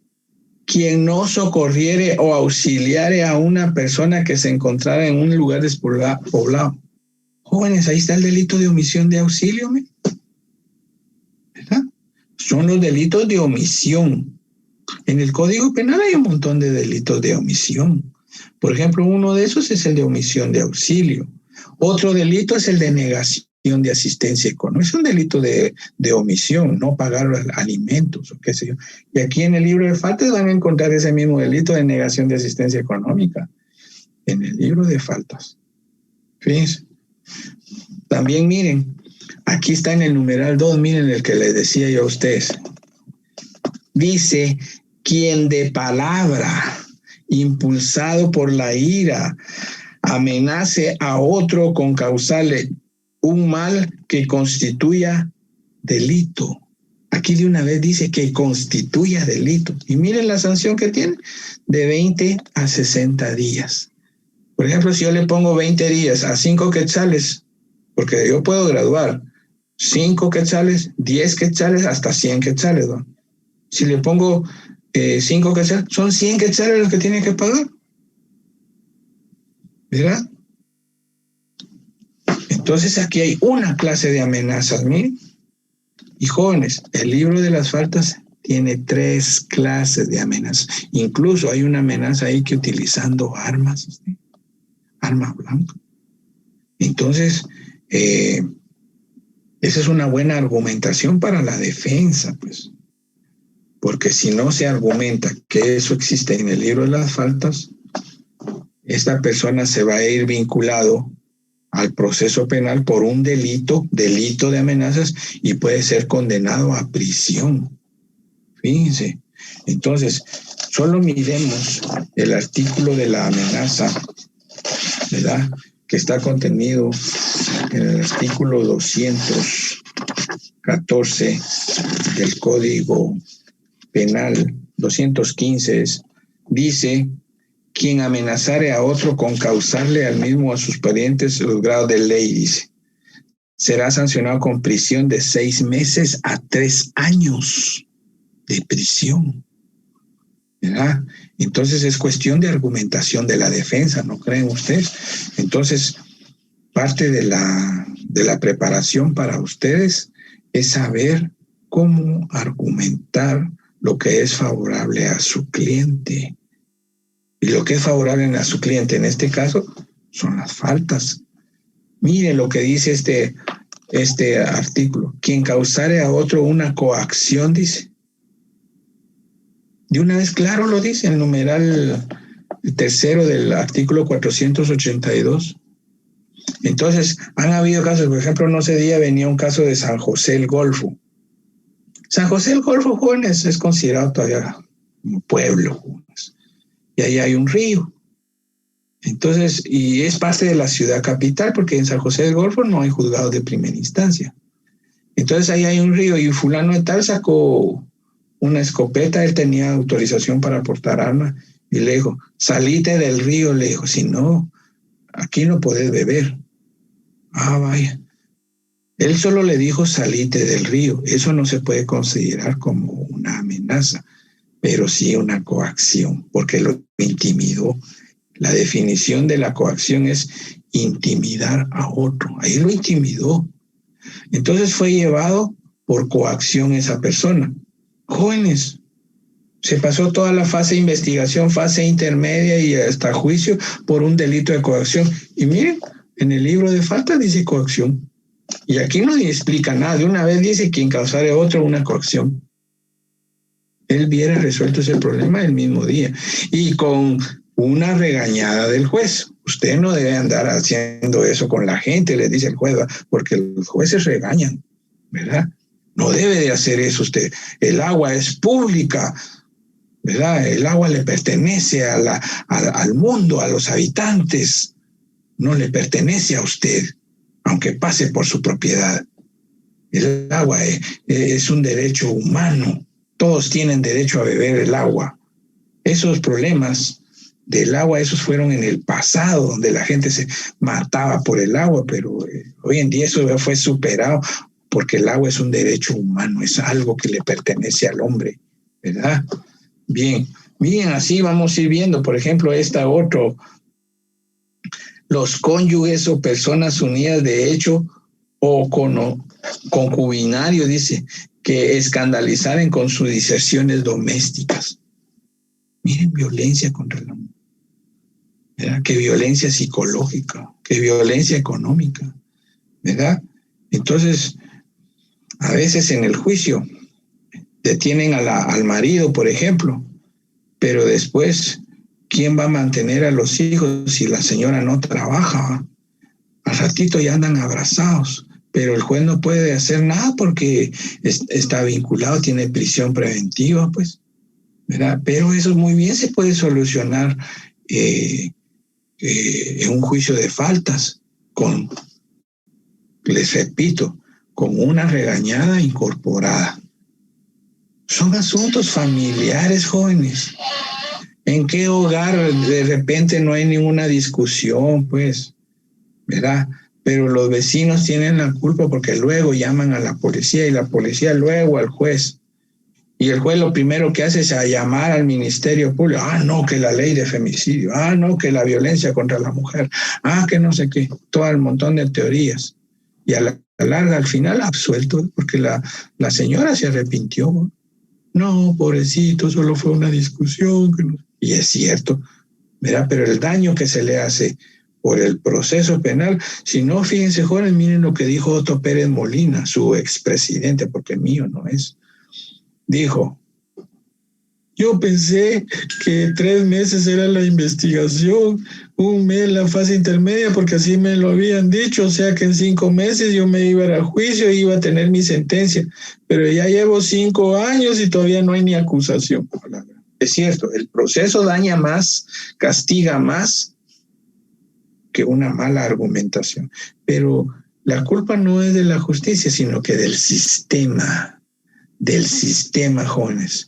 quien no socorriere o auxiliare a una persona que se encontrara en un lugar despoblado. Jóvenes, ahí está el delito de omisión de auxilio, ¿verdad? Son los delitos de omisión. En el Código Penal hay un montón de delitos de omisión. Por ejemplo, uno de esos es el de omisión de auxilio. Otro delito es el de negación de asistencia económica. Es un delito de omisión, no pagar los alimentos o qué sé yo. Y aquí en el libro de faltas van a encontrar ese mismo delito de negación de asistencia económica. En el libro de faltas. Fíjense. También miren, aquí está en el numeral 2, miren el que les decía yo a ustedes. Dice, quien de palabra, impulsado por la ira, amenace a otro con causarle un mal que constituya delito. Aquí de una vez dice que constituya delito. Y miren la sanción que tiene, de 20 a 60 días. Por ejemplo, si yo le pongo 20 días a 5 quetzales, porque yo puedo graduar 5 quetzales, 10 quetzales, hasta 100 quetzales, ¿no? Si le pongo 5 quetzales, son 100 quetzales los que tiene que pagar. ¿Verdad? Entonces aquí hay una clase de amenazas, miren. Y jóvenes, el libro de las faltas tiene 3 clases de amenazas. Incluso hay una amenaza ahí que utilizando armas, ¿sí? Arma blanca. Entonces, esa es una buena argumentación para la defensa, pues. Porque si no se argumenta que eso existe en el libro de las faltas, esta persona se va a ir vinculado al proceso penal por un delito de amenazas, y puede ser condenado a prisión. Fíjense. Entonces, solo miremos el artículo de la amenaza, ¿verdad?, que está contenido en el artículo 214 del Código Penal, 215, dice: quien amenazare a otro con causarle al mismo o a sus parientes los grados de ley, dice, será sancionado con prisión de 6 meses a 3 años de prisión. ¿Verdad? Entonces es cuestión de argumentación de la defensa, ¿no creen ustedes? Entonces, parte de la preparación para ustedes es saber cómo argumentar lo que es favorable a su cliente. Y lo que es favorable a su cliente en este caso son las faltas. Mire lo que dice este artículo. Quien causare a otro una coacción, dice. De una vez claro lo dice el numeral 3 del artículo 482. Entonces, han habido casos, por ejemplo, no sé, día venía un caso de San José el Golfo. San José el Golfo, jóvenes, es considerado todavía un pueblo, jóvenes. Y ahí hay un río. Entonces, y es parte de la ciudad capital, porque en San José del Golfo no hay juzgados de primera instancia. Entonces ahí hay un río, y fulano de tal sacó una escopeta, él tenía autorización para portar arma, y le dijo, salite del río, le dijo, si no, aquí no podés beber. Ah, vaya. Él solo le dijo, salite del río. Eso no se puede considerar como una amenaza, pero sí una coacción, porque lo intimidó. La definición de la coacción es intimidar a otro. Ahí lo intimidó. Entonces fue llevado por coacción esa persona. Jóvenes, se pasó toda la fase de investigación, fase intermedia y hasta juicio por un delito de coacción. Y miren, en el libro de faltas dice coacción. Y aquí no explica nada. De una vez dice quien causare a otro una coacción. Él hubiera resuelto ese problema el mismo día. Y con una regañada del juez. Usted no debe andar haciendo eso con la gente, le dice el juez, porque los jueces regañan, ¿verdad? No debe de hacer eso usted. El agua es pública, ¿verdad? El agua le pertenece al mundo, a los habitantes. No le pertenece a usted, aunque pase por su propiedad. El agua es un derecho humano. Todos tienen derecho a beber el agua. Esos problemas del agua, esos fueron en el pasado, donde la gente se mataba por el agua, pero hoy en día eso fue superado, porque el agua es un derecho humano, es algo que le pertenece al hombre, ¿verdad? Bien, miren, así vamos a ir viendo, por ejemplo, los cónyuges o personas unidas de hecho o concubinarios, dice, que escandalizaren con sus diserciones domésticas. Miren, violencia contra la mujer. ¿verdad? Que violencia psicológica, que violencia económica, ¿verdad? Entonces, a veces en el juicio detienen al marido, por ejemplo, pero después, ¿quién va a mantener a los hijos si la señora no trabaja? Al ratito ya andan abrazados, pero el juez no puede hacer nada porque está vinculado, tiene prisión preventiva, pues, ¿verdad? Pero eso muy bien se puede solucionar en un juicio de faltas les repito, con una regañada incorporada. Son asuntos familiares, jóvenes. ¿En qué hogar de repente no hay ninguna discusión, pues? ¿Verdad? Pero los vecinos tienen la culpa porque luego llaman a la policía y la policía luego al juez. Y el juez lo primero que hace es a llamar al Ministerio Público. Ah, no, que la ley de femicidio. Ah, no, que la violencia contra la mujer. Ah, que no sé qué. Todo el montón de teorías. Y a la larga, al final, absuelto, porque la señora se arrepintió. No, pobrecito, solo fue una discusión. Y es cierto, ¿verdad? Pero el daño que se le hace por el proceso penal, si no, fíjense, jóvenes, miren lo que dijo Otto Pérez Molina, su expresidente, porque mío no es. Dijo, yo pensé que 3 meses era la investigación, 1 mes la fase intermedia, porque así me lo habían dicho, o sea que en 5 meses yo me iba a ir al juicio y iba a tener mi sentencia, pero ya llevo 5 años y todavía no hay ni acusación. Es cierto, el proceso daña más, castiga más que una mala argumentación, pero la culpa no es de la justicia, sino que del sistema, jóvenes.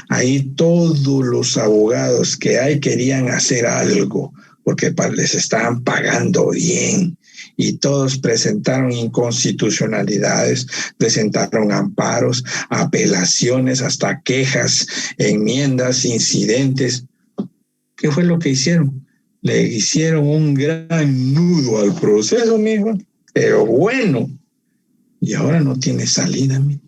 Ahí todos los abogados que hay querían hacer algo porque les estaban pagando bien y todos presentaron inconstitucionalidades, presentaron amparos, apelaciones, hasta quejas, enmiendas, incidentes. ¿Qué fue lo que hicieron? Le hicieron un gran nudo al proceso, mijo, pero bueno, y ahora no tiene salida, mijo.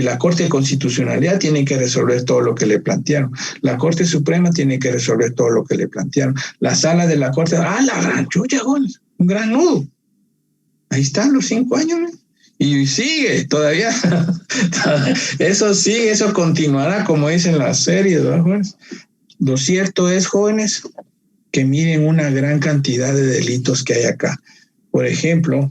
La Corte de Constitucionalidad tiene que resolver todo lo que le plantearon. La Corte Suprema tiene que resolver todo lo que le plantearon. La sala de la Corte, la gran chucha, un gran nudo. Ahí están los 5 años, ¿no? Y sigue todavía. Eso sigue, eso continuará, como dicen las series, ¿no, jóvenes? Lo cierto es, jóvenes, que miren una gran cantidad de delitos que hay acá. Por ejemplo,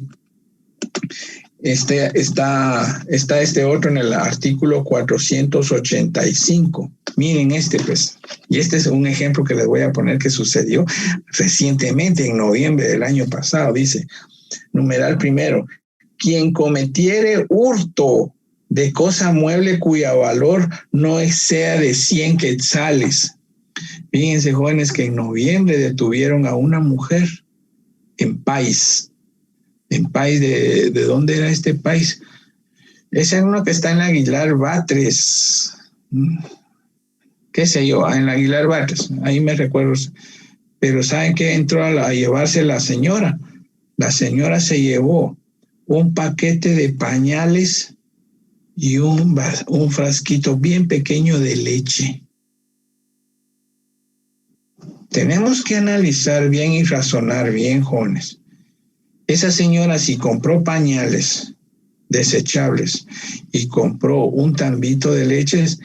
está este otro en el artículo 485. Miren pues. Y este es un ejemplo que les voy a poner que sucedió recientemente, en noviembre del año pasado. Dice, numeral primero, quien cometiere hurto de cosa mueble cuya valor no exceda de 100 quetzales. Fíjense, jóvenes, que en noviembre detuvieron a una mujer en País. ¿En País de dónde era este país? Ese es uno que está en Aguilar Batres. ¿Qué sé yo? En Aguilar Batres. Ahí me recuerdo. Pero ¿saben qué entró a llevarse la señora? La señora se llevó un paquete de pañales y un frasquito bien pequeño de leche. Tenemos que analizar bien y razonar bien, jóvenes. Esa señora, si compró pañales desechables y compró un tambito de leches,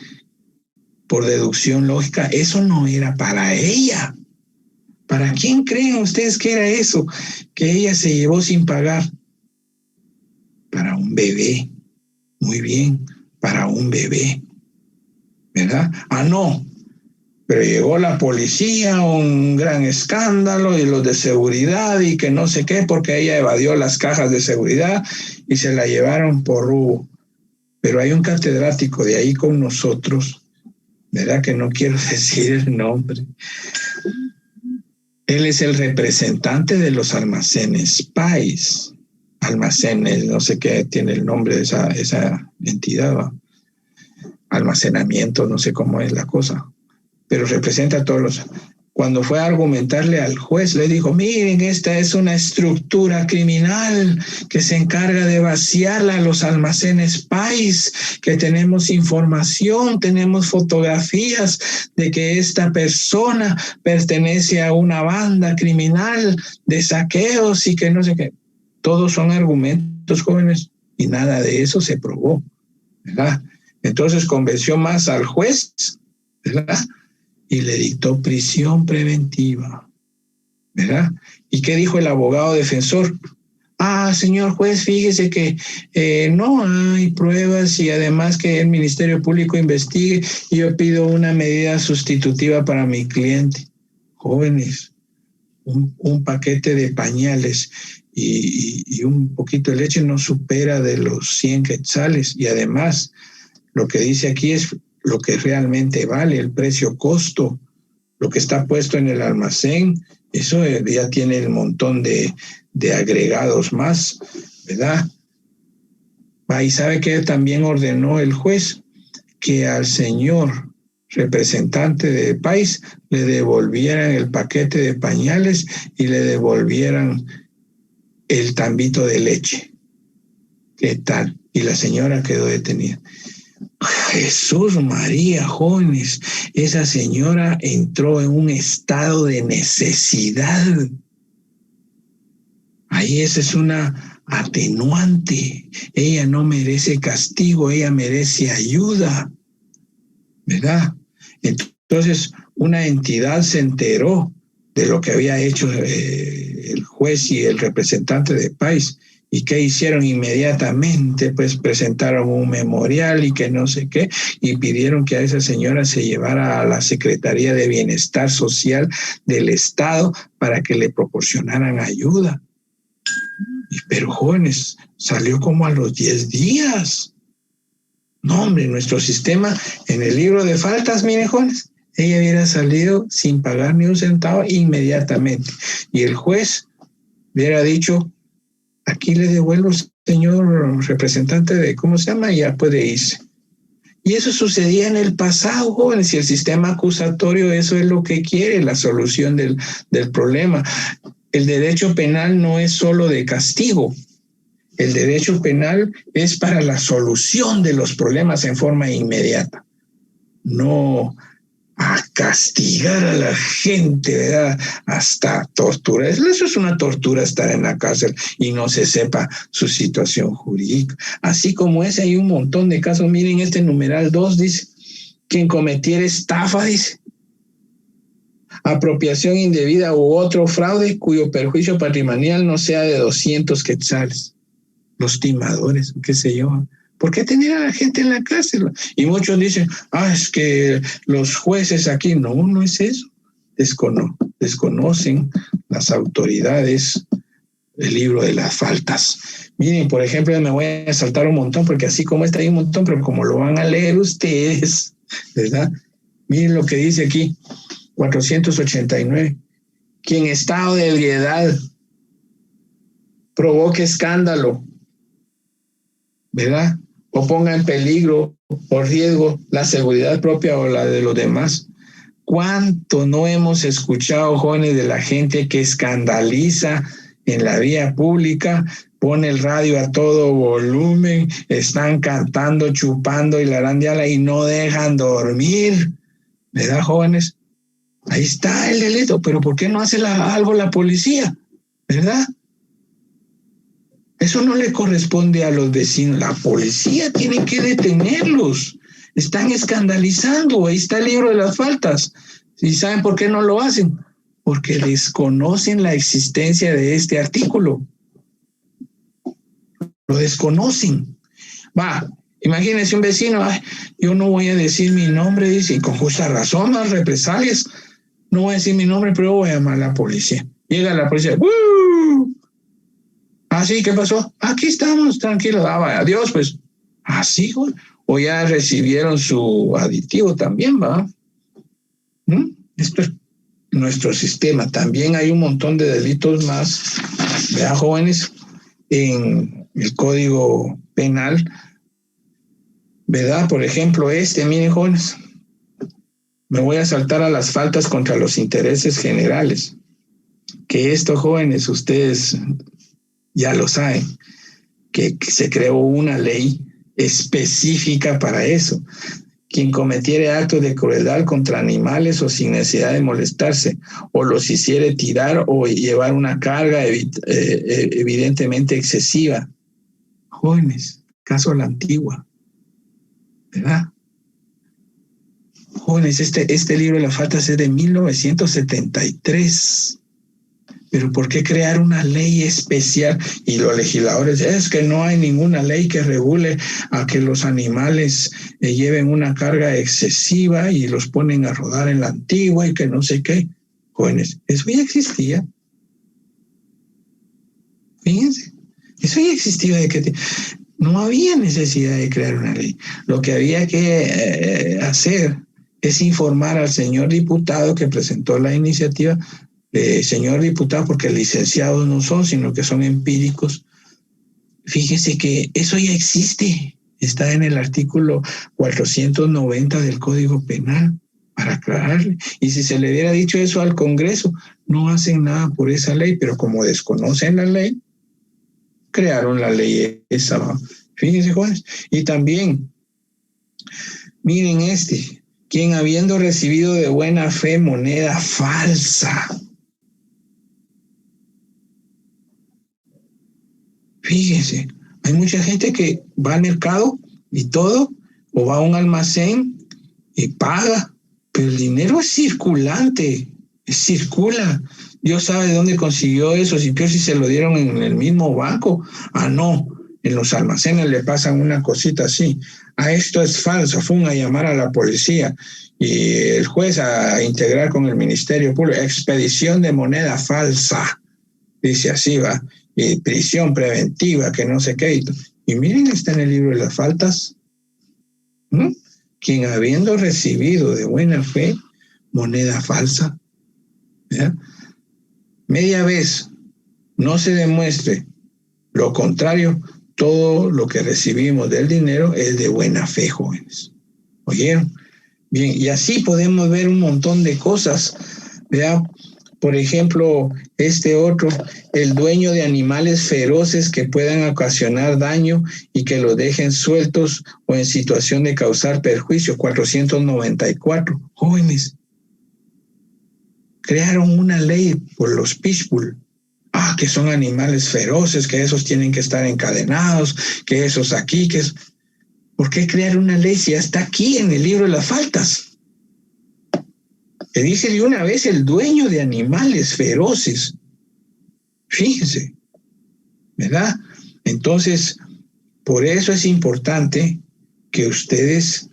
por deducción lógica, eso no era para ella. ¿Para quién creen ustedes que era eso? Que ella se llevó sin pagar. Para un bebé. Muy bien, para un bebé. ¿Verdad? No. Pero llegó la policía, un gran escándalo, y los de seguridad y que no sé qué, porque ella evadió las cajas de seguridad y se la llevaron por rubo. Pero hay un catedrático de ahí con nosotros, ¿verdad? Que no quiero decir el nombre. Él es el representante de los almacenes País. Almacenes, no sé qué tiene el nombre de esa entidad, ¿va? Almacenamiento, no sé cómo es la cosa. Pero representa a todos cuando fue a argumentarle al juez, le dijo, miren, esta es una estructura criminal que se encarga de vaciarla a los almacenes país, que tenemos información, tenemos fotografías de que esta persona pertenece a una banda criminal de saqueos y que no sé qué. Todos son argumentos, jóvenes, y nada de eso se probó, ¿verdad? Entonces convenció más al juez, ¿verdad? Y le dictó prisión preventiva, ¿verdad? ¿Y qué dijo el abogado defensor? Señor juez, fíjese que no hay pruebas y además que el Ministerio Público investigue y yo pido una medida sustitutiva para mi cliente. Jóvenes, un paquete de pañales y un poquito de leche no supera de los 100 quetzales y además lo que dice aquí es lo que realmente vale, el precio-costo, lo que está puesto en el almacén, eso ya tiene el montón de agregados más, ¿verdad? Y sabe que también ordenó el juez que al señor representante de país le devolvieran el paquete de pañales y le devolvieran el tambito de leche. ¿Qué tal? Y la señora quedó detenida. Jesús María, jóvenes, esa señora entró en un estado de necesidad. Ahí esa es una atenuante. Ella no merece castigo, ella merece ayuda, ¿verdad? Entonces, una entidad se enteró de lo que había hecho el juez y el representante de país. ¿Y qué hicieron inmediatamente? Pues presentaron un memorial y que no sé qué, y pidieron que a esa señora se llevara a la Secretaría de Bienestar Social del Estado para que le proporcionaran ayuda. Pero jóvenes, salió como a los 10 días. No, hombre, nuestro sistema, en el libro de faltas, miren, jóvenes, ella hubiera salido sin pagar ni un centavo inmediatamente. Y el juez hubiera dicho, aquí le devuelvo, señor representante de, ¿cómo se llama? Ya puede irse. Y eso sucedía en el pasado, jóvenes, y el sistema acusatorio eso es lo que quiere, la solución del problema. El derecho penal no es solo de castigo. El derecho penal es para la solución de los problemas en forma inmediata. No a castigar a la gente, ¿verdad? Hasta tortura. Eso es una tortura estar en la cárcel y no se sepa su situación jurídica. Así como ese hay un montón de casos. Miren este numeral 2, dice, quien cometiera estafa, dice, apropiación indebida u otro fraude cuyo perjuicio patrimonial no sea de 200 quetzales. Los timadores, qué sé yo. ¿Por qué tener a la gente en la cárcel? Y muchos dicen, es que los jueces aquí, no es eso. Desconocen las autoridades el libro de las faltas. Miren, por ejemplo, me voy a saltar un montón, porque así como está hay un montón, pero como lo van a leer ustedes, ¿verdad? Miren lo que dice aquí, 489. Quien en estado de ebriedad provoque escándalo, ¿verdad? O ponga en peligro o riesgo la seguridad propia o la de los demás. ¿Cuánto no hemos escuchado, jóvenes, de la gente que escandaliza en la vía pública, pone el radio a todo volumen, están cantando, chupando y la arandiala y no dejan dormir? ¿Verdad, jóvenes? Ahí está el delito, pero ¿por qué no hace algo la policía? ¿Verdad? Eso no le corresponde a los vecinos. La policía tiene que detenerlos. Están escandalizando. Ahí está el libro de las faltas. ¿Y saben por qué no lo hacen? Porque desconocen la existencia de este artículo. Lo desconocen. Imagínense un vecino, yo no voy a decir mi nombre, dice, y con justa razón, las represalias. No voy a decir mi nombre, pero voy a llamar a la policía. Llega la policía, ¡woo! Sí, ¿qué pasó? Aquí estamos, tranquilos. Adiós, pues. Así, güey. O ya recibieron su aditivo también, ¿va? Esto es nuestro sistema. También hay un montón de delitos más, ¿verdad, jóvenes? En el Código Penal, ¿verdad? Por ejemplo, miren, jóvenes, me voy a saltar a las faltas contra los intereses generales, que estos jóvenes, ustedes ya lo saben, que se creó una ley específica para eso. Quien cometiere actos de crueldad contra animales o sin necesidad de molestarse, o los hiciere tirar o llevar una carga evidentemente excesiva. Jóvenes, caso a la antigua, ¿verdad? Jóvenes, este libro de las faltas es de 1973. Pero ¿por qué crear una ley especial? Y los legisladores, es que no hay ninguna ley que regule a que los animales lleven una carga excesiva y los ponen a rodar en la antigua y que no sé qué. Jóvenes, eso ya existía. Fíjense, eso ya existía. No había necesidad de crear una ley. Lo que había que hacer es informar al señor diputado que presentó la iniciativa. Señor diputado, porque licenciados no son, sino que son empíricos. Fíjese que eso ya existe, está en el artículo 490 del Código Penal, para aclararle. Y si se le hubiera dicho eso al Congreso, no hacen nada por esa ley, pero como desconocen la ley, crearon la ley esa. Fíjense, jóvenes. Y también, miren quien habiendo recibido de buena fe moneda falsa. Fíjense, hay mucha gente que va al mercado y todo, o va a un almacén y paga, pero el dinero es circulante, circula. Dios sabe de dónde consiguió eso, si se lo dieron en el mismo banco. No, en los almacenes le pasan una cosita así. Esto es falso, a llamar a la policía y el juez a integrar con el Ministerio Público, expedición de moneda falsa, dice así, va. Y prisión preventiva, que no sé qué. Y miren, está en el libro de las faltas. Quien habiendo recibido de buena fe moneda falsa, ¿ya? Media vez no se demuestre lo contrario, todo lo que recibimos del dinero es de buena fe, jóvenes. ¿Oyeron? Bien, y así podemos ver un montón de cosas, ¿verdad? Por ejemplo, el dueño de animales feroces que puedan ocasionar daño y que los dejen sueltos o en situación de causar perjuicio, 494. Jóvenes, crearon una ley por los pitbull, que son animales feroces, que esos tienen que estar encadenados, que esos aquí, ¿Por qué crear una ley si ya está aquí en el libro de las faltas? Que dice de una vez el dueño de animales feroces. Fíjense, ¿verdad? Entonces, por eso es importante que ustedes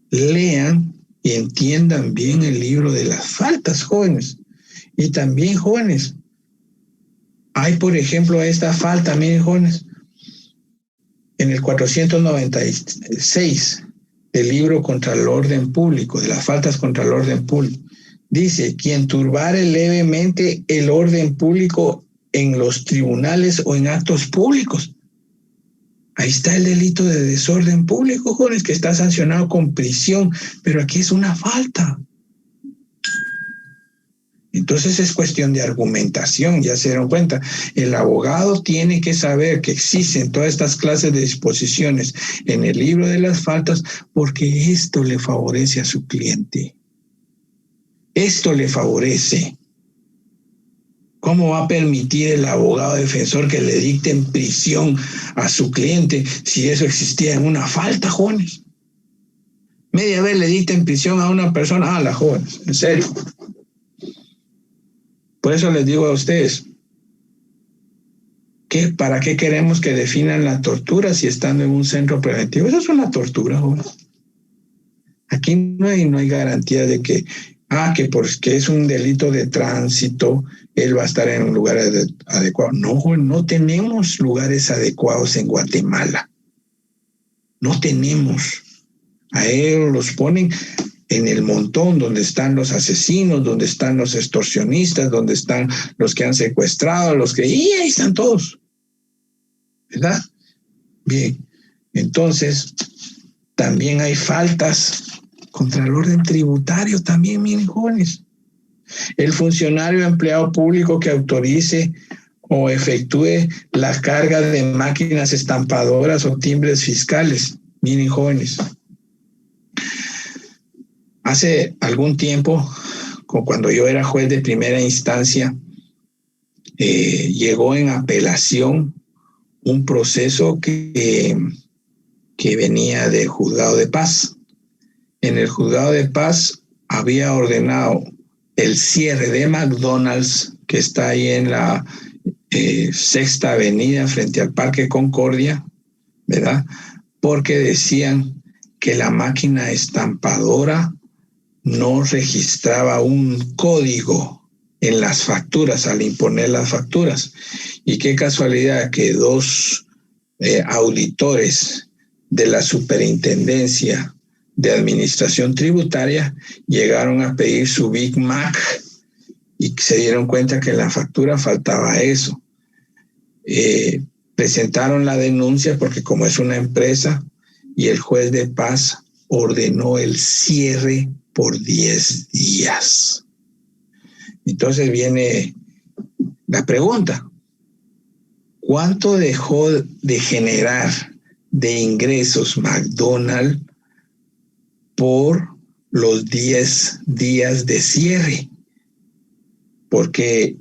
lean y entiendan bien el libro de las faltas, jóvenes. Y también, jóvenes, hay, por ejemplo, esta falta, miren, jóvenes, en el 496 del libro contra el orden público, de las faltas contra el orden público. Dice, quien turbare levemente el orden público en los tribunales o en actos públicos. Ahí está el delito de desorden público, jóvenes, que está sancionado con prisión, pero aquí es una falta. Entonces es cuestión de argumentación, ya se dieron cuenta. El abogado tiene que saber que existen todas estas clases de disposiciones en el libro de las faltas porque esto le favorece a su cliente. Esto le favorece. ¿Cómo va a permitir el abogado defensor que le dicten prisión a su cliente si eso existía en una falta, jóvenes? Media vez le dicten prisión a una persona, las jóvenes, en serio. Por eso les digo a ustedes, ¿para qué queremos que definan la tortura si estando en un centro preventivo? Eso es una tortura, jóvenes. Aquí no hay garantía de que porque es un delito de tránsito, él va a estar en un lugar adecuado. No tenemos lugares adecuados en Guatemala. No tenemos. A ellos los ponen en el montón donde están los asesinos, donde están los extorsionistas, donde están los que han secuestrado, y ahí están todos. ¿Verdad? Bien. Entonces, también hay faltas contra el orden tributario también, miren, jóvenes. El funcionario empleado público que autorice o efectúe la carga de máquinas estampadoras o timbres fiscales, miren, jóvenes. Hace algún tiempo, cuando yo era juez de primera instancia, llegó en apelación un proceso que venía del juzgado de paz. En el juzgado de paz había ordenado el cierre de McDonald's, que está ahí en la Sexta Avenida frente al Parque Concordia, ¿verdad? Porque decían que la máquina estampadora no registraba un código en las facturas al imponer las facturas. Y qué casualidad que dos auditores de la Superintendencia de Administración Tributaria llegaron a pedir su Big Mac y se dieron cuenta que en la factura faltaba eso. Presentaron la denuncia porque como es una empresa, y el juez de paz ordenó el cierre por 10 días. Entonces viene la pregunta: ¿cuánto dejó de generar de ingresos McDonald's por los 10 días de cierre? Porque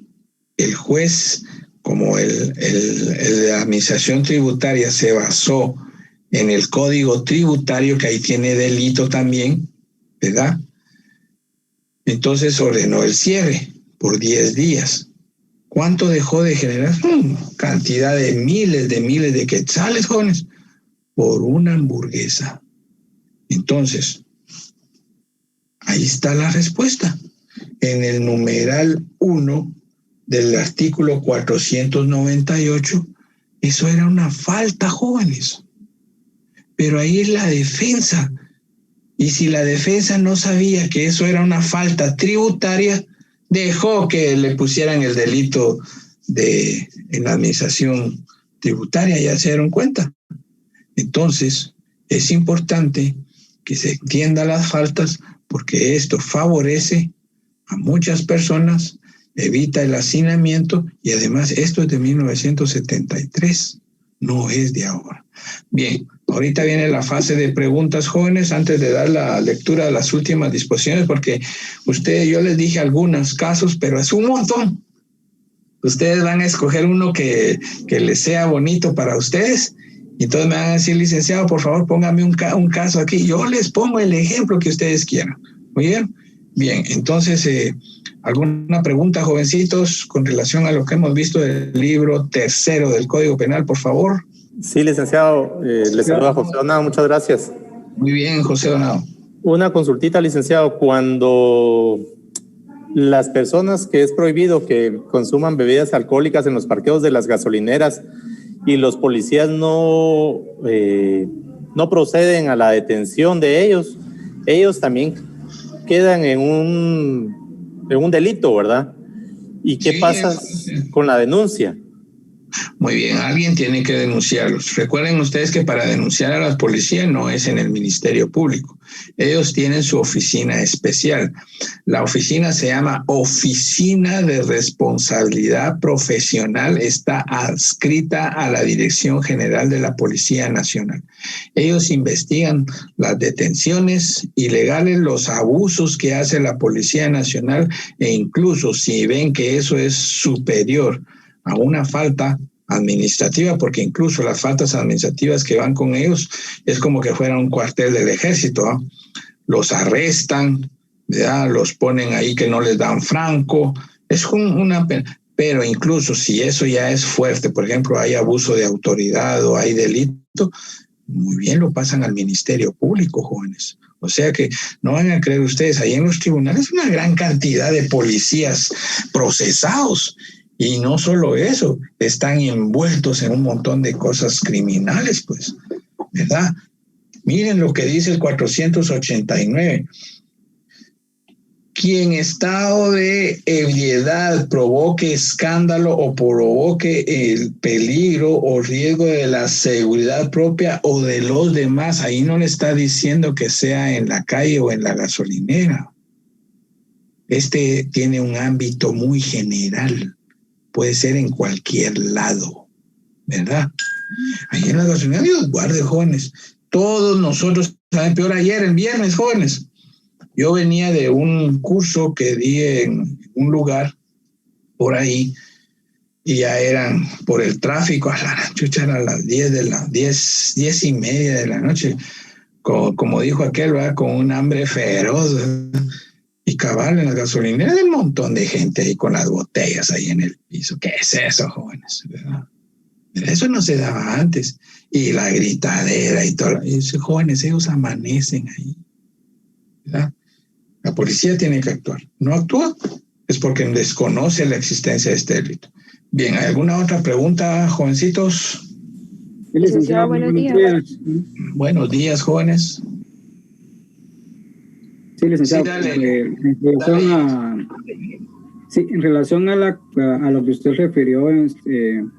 el juez, como el de administración tributaria se basó en el código tributario, que ahí tiene delito también, ¿verdad? Entonces ordenó el cierre por 10 días. ¿Cuánto dejó de generar? Cantidad de miles de quetzales, jóvenes, por una hamburguesa. Entonces, ahí está la respuesta. En el numeral 1 del artículo 498, eso era una falta, jóvenes. Pero ahí es la defensa. Y si la defensa no sabía que eso era una falta tributaria, dejó que le pusieran el delito en la administración tributaria, ya se dieron cuenta. Entonces, es importante que se entiendan las faltas, porque esto favorece a muchas personas, evita el hacinamiento, y además esto es de 1973, no es de ahora. Bien, ahorita viene la fase de preguntas, jóvenes, antes de dar la lectura de las últimas disposiciones, porque yo les dije algunos casos, pero es un montón. Ustedes van a escoger uno que les sea bonito para ustedes, y entonces me van a decir: licenciado, por favor, póngame un caso aquí. Yo les pongo el ejemplo que ustedes quieran. ¿Muy bien? Bien, entonces, ¿alguna pregunta, jovencitos, con relación a lo que hemos visto del libro tercero del Código Penal, por favor? Sí, licenciado. Le saluda José Donado. Muchas gracias. Muy bien, José Donado. Una consultita, licenciado. Cuando las personas que es prohibido que consuman bebidas alcohólicas en los parqueos de las gasolineras y los policías no proceden a la detención de ellos también quedan en un delito, ¿verdad? ¿Y qué pasa con la denuncia? Muy bien, alguien tiene que denunciarlos. Recuerden ustedes que para denunciar a la policía no es en el Ministerio Público. Ellos tienen su oficina especial. La oficina se llama Oficina de Responsabilidad Profesional. Está adscrita a la Dirección General de la Policía Nacional. Ellos investigan las detenciones ilegales, los abusos que hace la Policía Nacional, e incluso si ven que eso es superior a una falta administrativa, porque incluso las faltas administrativas que van con ellos es como que fuera un cuartel del ejército, ¿eh? Los arrestan, ¿verdad? Los ponen ahí que no les dan franco, es una pena. Pero incluso si eso ya es fuerte, por ejemplo, hay abuso de autoridad o hay delito, muy bien, lo pasan al Ministerio Público, jóvenes. O sea que no van a creer ustedes, ahí en los tribunales una gran cantidad de policías procesados. Y no solo eso, están envueltos en un montón de cosas criminales, pues, ¿verdad? Miren lo que dice el 489. quien en estado de ebriedad provoque escándalo o provoque el peligro o riesgo de la seguridad propia o de los demás, ahí no le está diciendo que sea en la calle o en la gasolinera. Este tiene un ámbito muy general, puede ser en cualquier lado, ¿verdad? Ahí en la gasolinera, Dios guarde, jóvenes, todos nosotros, ¿saben? Peor ayer, el viernes, jóvenes. Yo venía de un curso que di en un lugar por ahí y ya eran por el tráfico, a la chucha, eran las 10 y media de la noche, como dijo aquel, ¿verdad? Con un hambre feroz, ¿verdad? Y cabal en las gasolineras, un montón de gente ahí con las botellas ahí en el piso. ¿Qué es eso, jóvenes? ¿Verdad? Eso no se daba antes. Y la gritadera y todo. Y esos jóvenes, ellos amanecen ahí, ¿verdad? La policía tiene que actuar. No actúa, es porque desconoce la existencia de este delito. Bien, ¿hay alguna otra pregunta, jovencitos? Licenciado, buenos días. Buenos días, jóvenes. Sí, licenciado. Sí, dale. En relación a lo que usted refirió en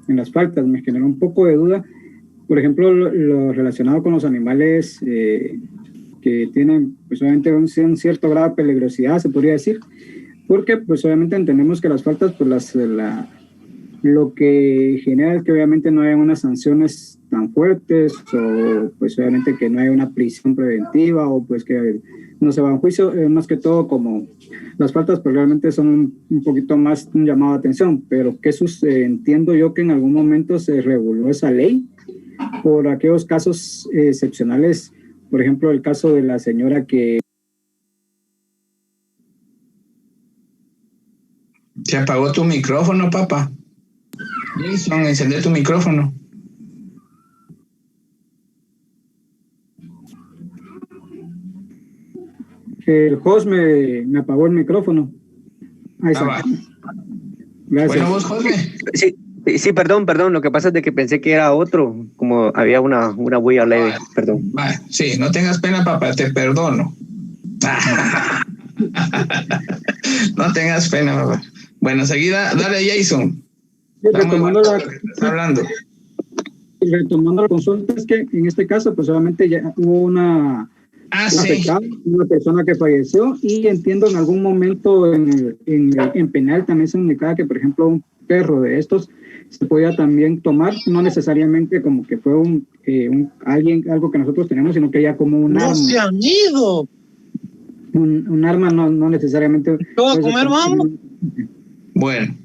las faltas, me generó un poco de duda. Por ejemplo, lo relacionado con los animales que tienen, pues obviamente un cierto grado de peligrosidad, se podría decir, porque pues obviamente entendemos que las faltas, pues lo que genera es que obviamente no haya unas sanciones tan fuertes, o pues obviamente que no haya una prisión preventiva, o pues que no se va a un juicio, más que todo como las faltas pues realmente son un poquito más un llamado de atención, pero que entiendo yo que en algún momento se reguló esa ley por aquellos casos excepcionales. Por ejemplo, el caso de la señora que... Se apagó tu micrófono, papá. Jason, encender tu micrófono. El host me apagó el micrófono. Ahí está. Va. Gracias. Bueno, vos, Jorge. Sí, perdón, lo que pasa es de que pensé que era otro, como había una huella leve, perdón. Va. Sí, no tengas pena, papá, te perdono. No tengas pena, papá. Bueno, enseguida, dale, Jason. Retomando la consulta, es que en este caso, pues obviamente ya hubo una persona que falleció, y entiendo en algún momento en penal también se indicaba que, por ejemplo, un perro de estos se podía también tomar, no necesariamente como que fue algo que nosotros tenemos, sino que ya como un arma. ¡No se han ido! Un arma no necesariamente. ¿Qué va a comer, vamos? Bueno.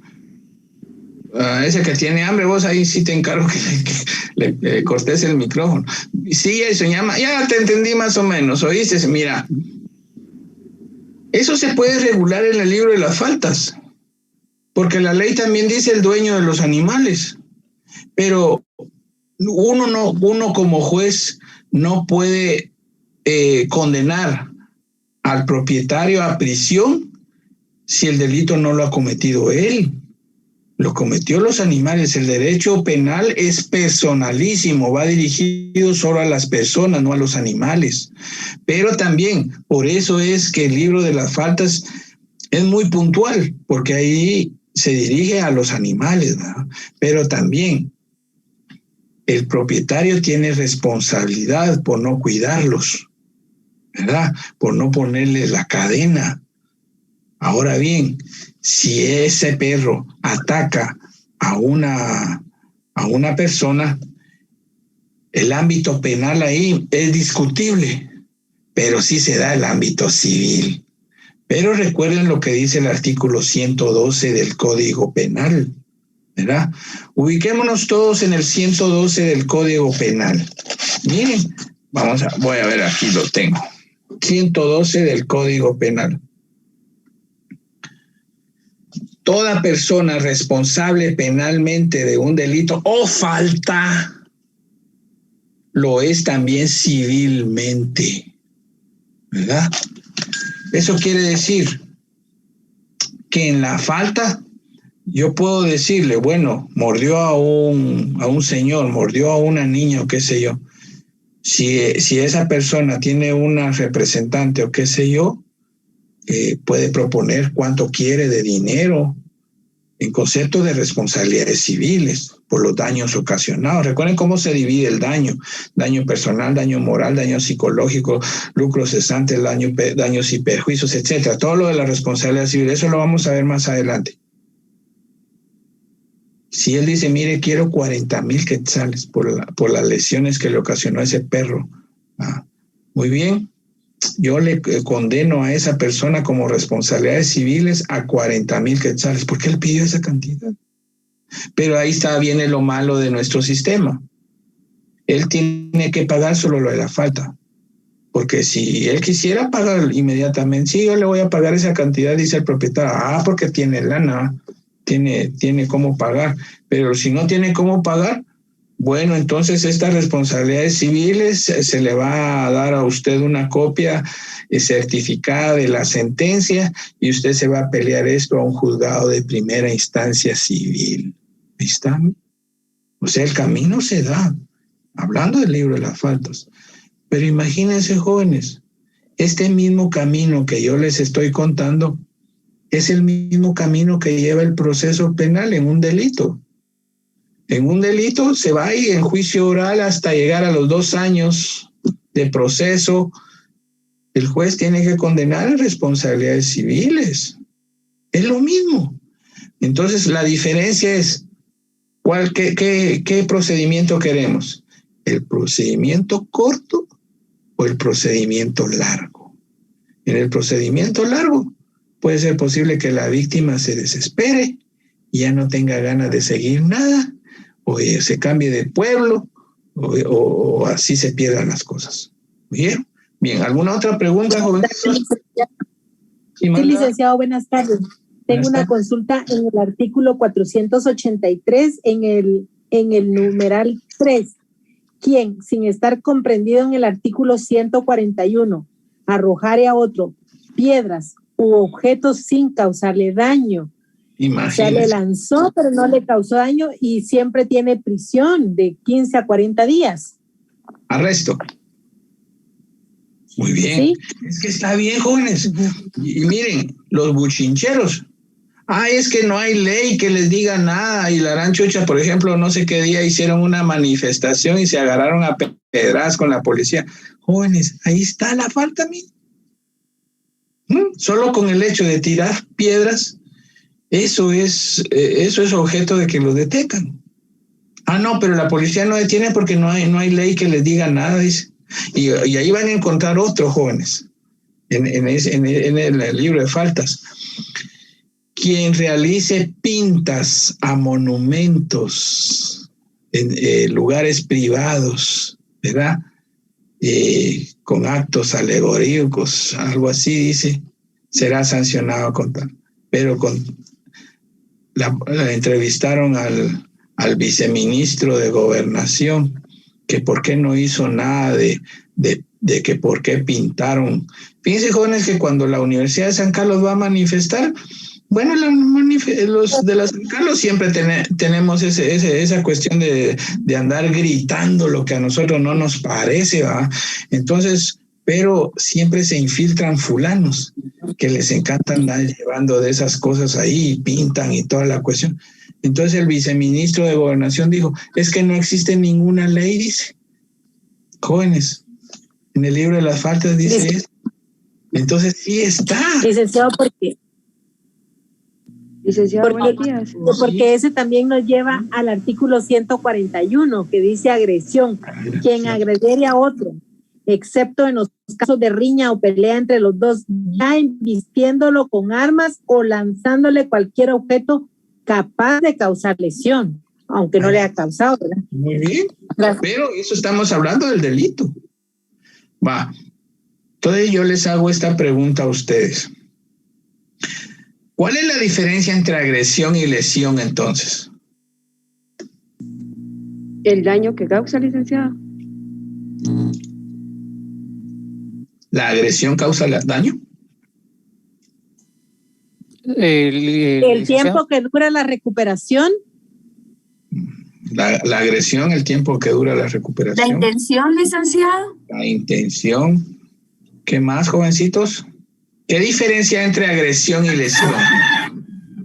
Ese que tiene hambre, vos ahí sí te encargo que le cortes el micrófono. Sí, eso ya te entendí más o menos, ¿oíste? Mira, eso se puede regular en el libro de las faltas, porque la ley también dice el dueño de los animales, pero uno como juez no puede condenar al propietario a prisión si el delito no lo ha cometido él. Lo cometió los animales. El derecho penal es personalísimo, va dirigido solo a las personas, no a los animales. Pero también, por eso es que el libro de las faltas es muy puntual, porque ahí se dirige a los animales, ¿verdad? Pero también el propietario tiene responsabilidad por no cuidarlos, ¿verdad? Por no ponerles la cadena. Ahora bien, si ese perro ataca a una persona, el ámbito penal ahí es discutible, pero sí se da el ámbito civil. Pero recuerden lo que dice el artículo 112 del Código Penal, ¿verdad? Ubiquémonos todos en el 112 del Código Penal. Miren, voy a ver, aquí lo tengo. 112 del Código Penal. Toda persona responsable penalmente de un delito o falta lo es también civilmente, ¿verdad? Eso quiere decir que en la falta yo puedo decirle, bueno, mordió a un señor, mordió a una niña o qué sé yo. Si esa persona tiene una representante o qué sé yo, puede proponer cuánto quiere de dinero en concepto de responsabilidades civiles por los daños ocasionados. Recuerden cómo se divide el daño: daño personal, daño moral, daño psicológico, lucro cesante, daños y perjuicios, etcétera. Todo lo de la responsabilidad civil, eso lo vamos a ver más adelante. Si él dice, mire, quiero 40,000 quetzales por las lesiones que le ocasionó ese perro, muy bien, yo le condeno a esa persona como responsabilidades civiles a 40,000 quetzales, porque él pidió esa cantidad. Pero ahí viene lo malo de nuestro sistema. Él tiene que pagar solo lo de la falta, porque si él quisiera pagar inmediatamente, sí, yo le voy a pagar esa cantidad, dice el propietario, porque tiene lana, tiene cómo pagar. Pero si no tiene cómo pagar, bueno, entonces estas responsabilidades civiles se le va a dar a usted una copia certificada de la sentencia y usted se va a pelear esto a un juzgado de primera instancia civil. Ahí está. O sea, el camino se da, hablando del libro de las faltas. Pero imagínense, jóvenes, este mismo camino que yo les estoy contando es el mismo camino que lleva el proceso penal en un delito. En un delito se va ahí en juicio oral hasta llegar a los 2 años de proceso. El juez tiene que condenar a responsabilidades civiles. Es lo mismo. Entonces, la diferencia es, ¿qué procedimiento queremos? ¿El procedimiento corto o el procedimiento largo? En el procedimiento largo puede ser posible que la víctima se desespere y ya no tenga ganas de seguir nada, o se cambie de pueblo, o así se pierdan las cosas. ¿Bien? Bien, ¿alguna otra pregunta, joven? Sí, licenciado, buenas tardes. Tengo una consulta en el artículo 483, en el numeral 3. ¿Quién, sin estar comprendido en el artículo 141, arrojare a otro piedras u objetos sin causarle daño? Imagínese. O sea, le lanzó, pero no le causó daño y siempre tiene prisión de 15 a 40 días. Arresto. Muy bien. ¿Sí? Es que está bien, jóvenes. Y miren, los buchincheros. Es que no hay ley que les diga nada. Y la Aranchucha, por ejemplo, no sé qué día hicieron una manifestación y se agarraron a pedradas con la policía. Jóvenes, ahí está la falta, miren. Solo con el hecho de tirar piedras, eso es objeto de que lo detengan. No, pero la policía no detiene porque no hay ley que les diga nada, dice. Y ahí van a encontrar otros jóvenes en el libro de faltas. Quien realice pintas a monumentos en lugares privados, ¿verdad? Con actos alegóricos, algo así dice, será sancionado con tal. Pero la entrevistaron al viceministro de Gobernación, que por qué no hizo nada de que por qué pintaron. Fíjense, jóvenes, que cuando la Universidad de San Carlos va a manifestar, bueno, los de la San Carlos siempre tenemos esa cuestión de andar gritando lo que a nosotros no nos parece, ¿va? Entonces, pero siempre se infiltran fulanos que les encanta andar llevando de esas cosas ahí y pintan y toda la cuestión. Entonces el viceministro de Gobernación dijo, es que no existe ninguna ley, dice. Jóvenes, en el libro de las faltas dice eso. Entonces sí está. Licenciado, ¿por qué? Licenciado, buenos días. Porque ese también nos lleva al artículo 141, que dice agresión. Quien agrediere a otro, excepto en los casos de riña o pelea entre los dos, ya embistiéndolo con armas o lanzándole cualquier objeto capaz de causar lesión, aunque no le ha causado, ¿verdad? Muy bien, pero eso estamos hablando del delito. Va. Entonces yo les hago esta pregunta a ustedes. ¿Cuál es la diferencia entre agresión y lesión entonces? El daño que causa, licenciado. ¿La agresión causa daño? El tiempo que dura la recuperación. La agresión, el tiempo que dura la recuperación. La intención, licenciado. La intención. ¿Qué más, jovencitos? ¿Qué diferencia hay entre agresión y lesión?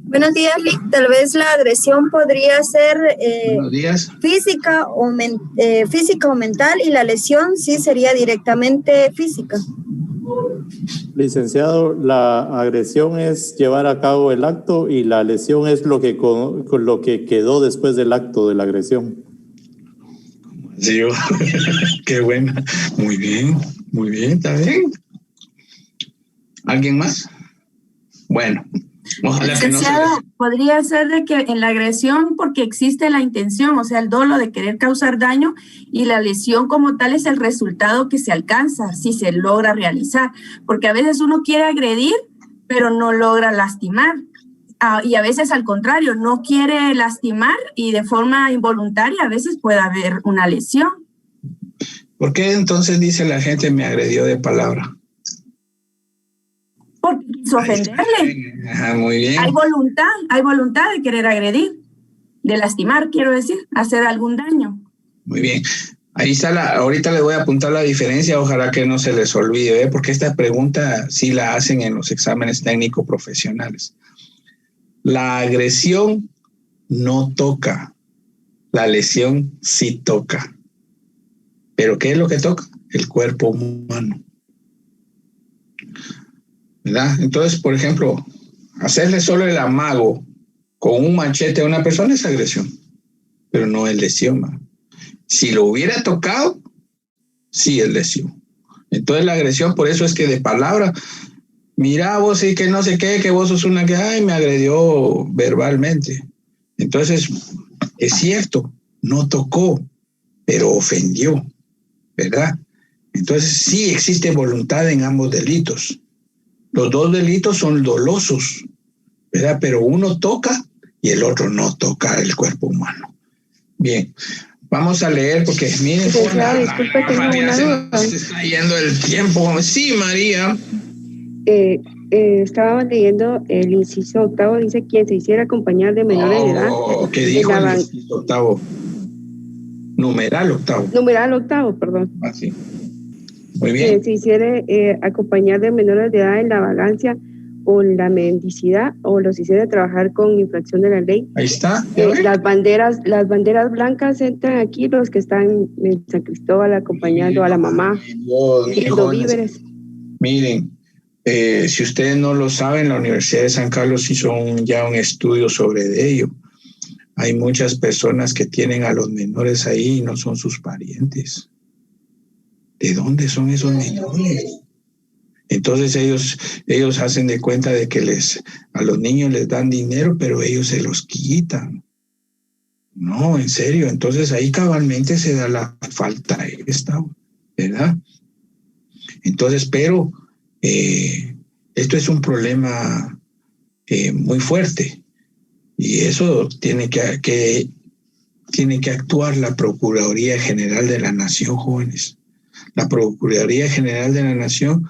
Buenos días, Lick. Tal vez la agresión podría ser física o mental, y la lesión sí sería directamente física. Licenciado, la agresión es llevar a cabo el acto y la lesión es lo que quedó después del acto de la agresión. Sí, qué buena. Muy bien, está bien. ¿Alguien más? Bueno, ojalá Licenciado, que no se... podría ser de que en la agresión, porque existe la intención, o sea, el dolo de querer causar daño, y la lesión como tal es el resultado que se alcanza si se logra realizar, porque a veces uno quiere agredir, pero no logra lastimar, y a veces al contrario, no quiere lastimar y de forma involuntaria a veces puede haber una lesión. ¿Por qué entonces dice la gente me agredió de palabra? Porque quiso ofenderle. Ajá, muy bien. Hay voluntad de querer agredir, de lastimar, quiero decir, hacer algún daño. Muy bien. Ahí está ahorita les voy a apuntar la diferencia, ojalá que no se les olvide, porque esta pregunta sí la hacen en los exámenes técnicos profesionales. La agresión no toca, la lesión sí toca. ¿Pero qué es lo que toca? El cuerpo humano. ¿Verdad? Entonces, por ejemplo, hacerle solo el amago con un machete a una persona es agresión, pero no es lesión, ¿no? Si lo hubiera tocado, sí es lesión. Entonces la agresión, por eso es que de palabra, mira vos y que no sé qué, que vos sos una que, ay, me agredió verbalmente. Entonces, es cierto, no tocó, pero ofendió, ¿verdad? Entonces sí existe voluntad en ambos delitos. Los dos delitos son dolosos, ¿verdad? Pero uno toca y el otro no toca el cuerpo humano. Bien, vamos a leer porque miren, disculpe, tengo una duda. Se está yendo el tiempo. Sí, María. Estaba leyendo el inciso octavo, dice quien se hiciera acompañar de menores de edad. ¿Qué dijo el inciso octavo? Numeral octavo, perdón. Así. Muy bien. Se hiciera acompañar de menores de edad en la vagancia o la mendicidad, o los hiciera trabajar con infracción de la ley. Ahí está. Las banderas blancas entran aquí, los que están en San Cristóbal acompañando a la mamá, pidiendo víveres. Miren, si ustedes no lo saben, la Universidad de San Carlos hizo ya un estudio sobre ello. Hay muchas personas que tienen a los menores ahí y no son sus parientes. ¿De dónde son esos menores? Entonces ellos hacen de cuenta de que a los niños les dan dinero, pero ellos se los quitan. No, en serio. Entonces ahí cabalmente se da la falta esta, ¿verdad? Entonces, pero esto es un problema muy fuerte y eso tiene que actuar la Procuraduría General de la Nación, jóvenes. La Procuraduría General de la Nación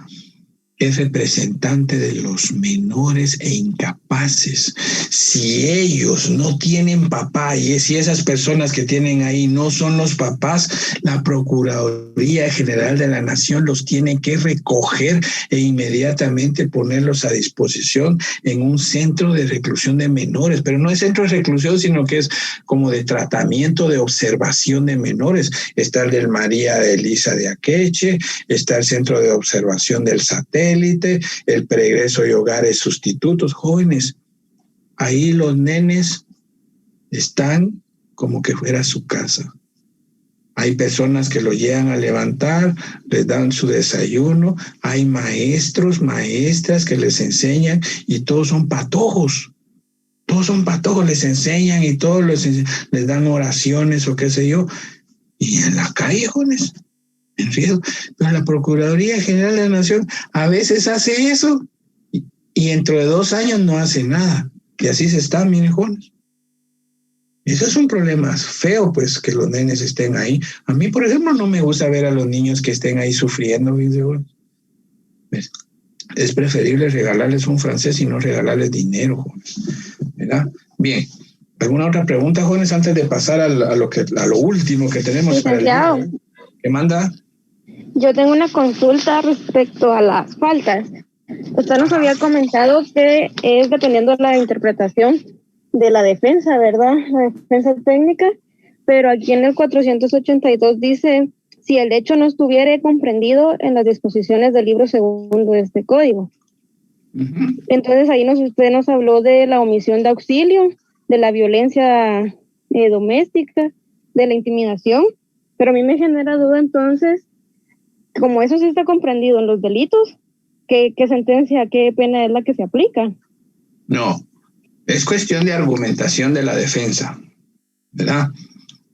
es representante de los menores e incapaces. Si ellos no tienen papá y si esas personas que tienen ahí no son los papás, la Procuraduría General de la Nación los tiene que recoger e inmediatamente ponerlos a disposición en un centro de reclusión de menores, pero no es centro de reclusión, sino que es como de tratamiento de observación de menores. Está el del María de Elisa de Akeche, está el centro de observación del Satélite, el Pregreso y Hogares Sustitutos. Jóvenes, ahí los nenes están como que fuera su casa. Hay personas que lo llegan a levantar, les dan su desayuno, hay maestros, maestras que les enseñan y todos son patojos. Todos son patojos, les enseñan y todos les dan oraciones o qué sé yo. Y en la calle, jóvenes, en riesgo. Pero la Procuraduría General de la Nación a veces hace eso y dentro de 2 años no hace nada. Y así se está, miren, jóvenes. Eso es un problema feo, pues, que los nenes estén ahí. A mí, por ejemplo, no me gusta ver a los niños que estén ahí sufriendo. Es preferible regalarles un francés y no regalarles dinero, jóvenes, ¿verdad? Bien. ¿Alguna otra pregunta, jóvenes, antes de pasar a lo último que tenemos para el día? ¿Qué manda? Yo tengo una consulta respecto a las faltas. Usted nos había comentado que es dependiendo de la interpretación de la defensa, ¿verdad? La defensa técnica, pero aquí en el 482 dice, si el hecho no estuviera comprendido en las disposiciones del libro segundo de este código. Entonces ahí usted nos habló de la omisión de auxilio, de la violencia doméstica, de la intimidación, pero a mí me genera duda entonces, como eso sí está comprendido en los delitos, ¿qué sentencia, qué pena es la que se aplica? No, es cuestión de argumentación de la defensa, ¿verdad?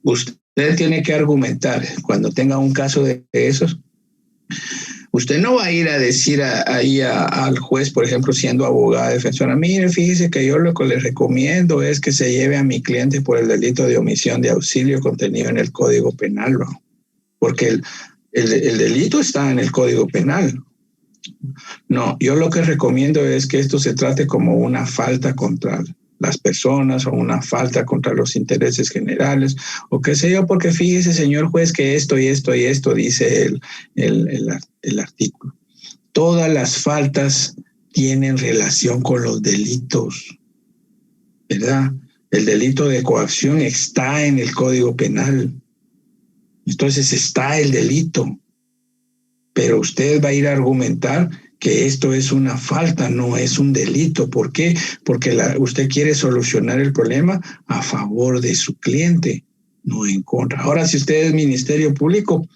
Usted tiene que argumentar cuando tenga un caso de esos. Usted no va a ir a decir ahí al juez, por ejemplo, siendo abogada defensora, mire, fíjese que yo lo que le recomiendo es que se lleve a mi cliente por el delito de omisión de auxilio contenido en el Código Penal, ¿no? Porque el delito está en el Código Penal. No, yo lo que recomiendo es que esto se trate como una falta contra las personas o una falta contra los intereses generales o qué sé yo, porque fíjese, señor juez, que esto y esto y esto dice el artículo. Todas las faltas tienen relación con los delitos, ¿verdad? El delito de coacción está en el Código Penal. Entonces está el delito. Pero usted va a ir a argumentar que esto es una falta, no es un delito. ¿Por qué? Porque usted quiere solucionar el problema a favor de su cliente, no en contra. Ahora, si usted es Ministerio Público,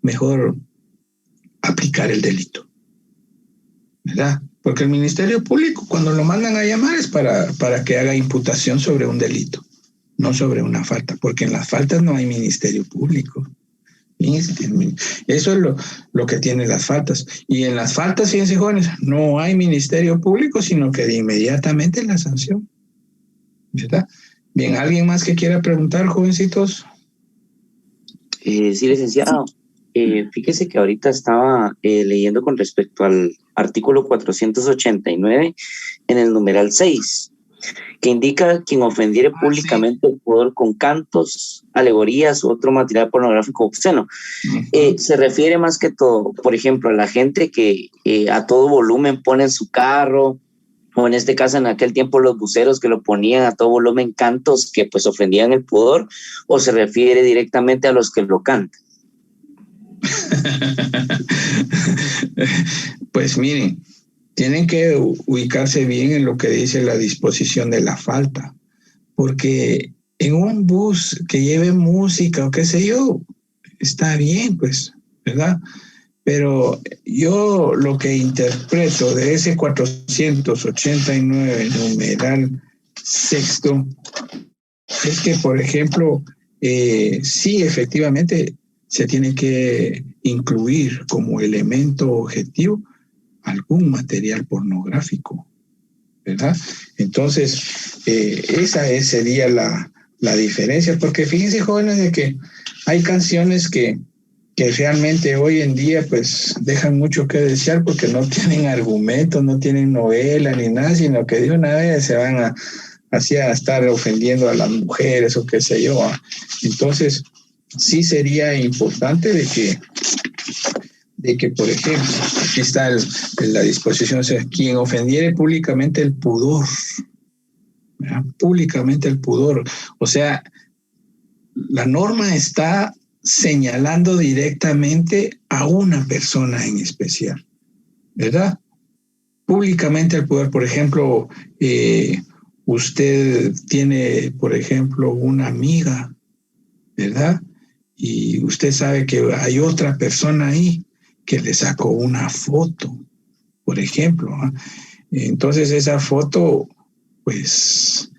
mejor aplicar el delito, ¿verdad? Porque el Ministerio Público, cuando lo mandan a llamar, es para que haga imputación sobre un delito, no sobre una falta, porque en las faltas no hay Ministerio Público. Eso es lo que tienen las faltas. Y en las faltas, fíjense, jóvenes, no hay Ministerio Público, sino que de inmediatamente la sanción, ¿verdad? Bien, ¿alguien más que quiera preguntar, jovencitos? Sí, licenciado. Fíjese que ahorita estaba leyendo con respecto al artículo 489 en el numeral 6, que indica quien ofendiere públicamente el pudor con cantos, alegorías u otro material pornográfico obsceno. Se refiere más que todo, por ejemplo, a la gente que a todo volumen pone en su carro, o en este caso en aquel tiempo los buceros que lo ponían a todo volumen cantos que pues ofendían el pudor, o se refiere directamente a los que lo cantan. Pues miren, tienen que ubicarse bien en lo que dice la disposición de la falta, porque en un bus que lleve música o qué sé yo, está bien, pues, ¿verdad? Pero yo lo que interpreto de ese 489 numeral sexto es que, por ejemplo, sí, efectivamente, se tiene que incluir como elemento objetivo algún material pornográfico, ¿verdad? Entonces, esa sería la diferencia, porque fíjense, jóvenes, de que hay canciones que realmente hoy en día pues dejan mucho que desear porque no tienen argumentos, no tienen novela ni nada, sino que de una vez se van a estar ofendiendo a las mujeres o qué sé yo. Entonces, sí sería importante de que, por ejemplo, aquí está la disposición, o sea, quien ofendiere públicamente el pudor, ¿verdad? Públicamente el pudor, o sea, la norma está señalando directamente a una persona en especial, ¿verdad? Públicamente el pudor, por ejemplo, usted tiene, por ejemplo, una amiga, ¿verdad? Y usted sabe que hay otra persona ahí que le sacó una foto, por ejemplo, ¿eh? Entonces esa foto, pues,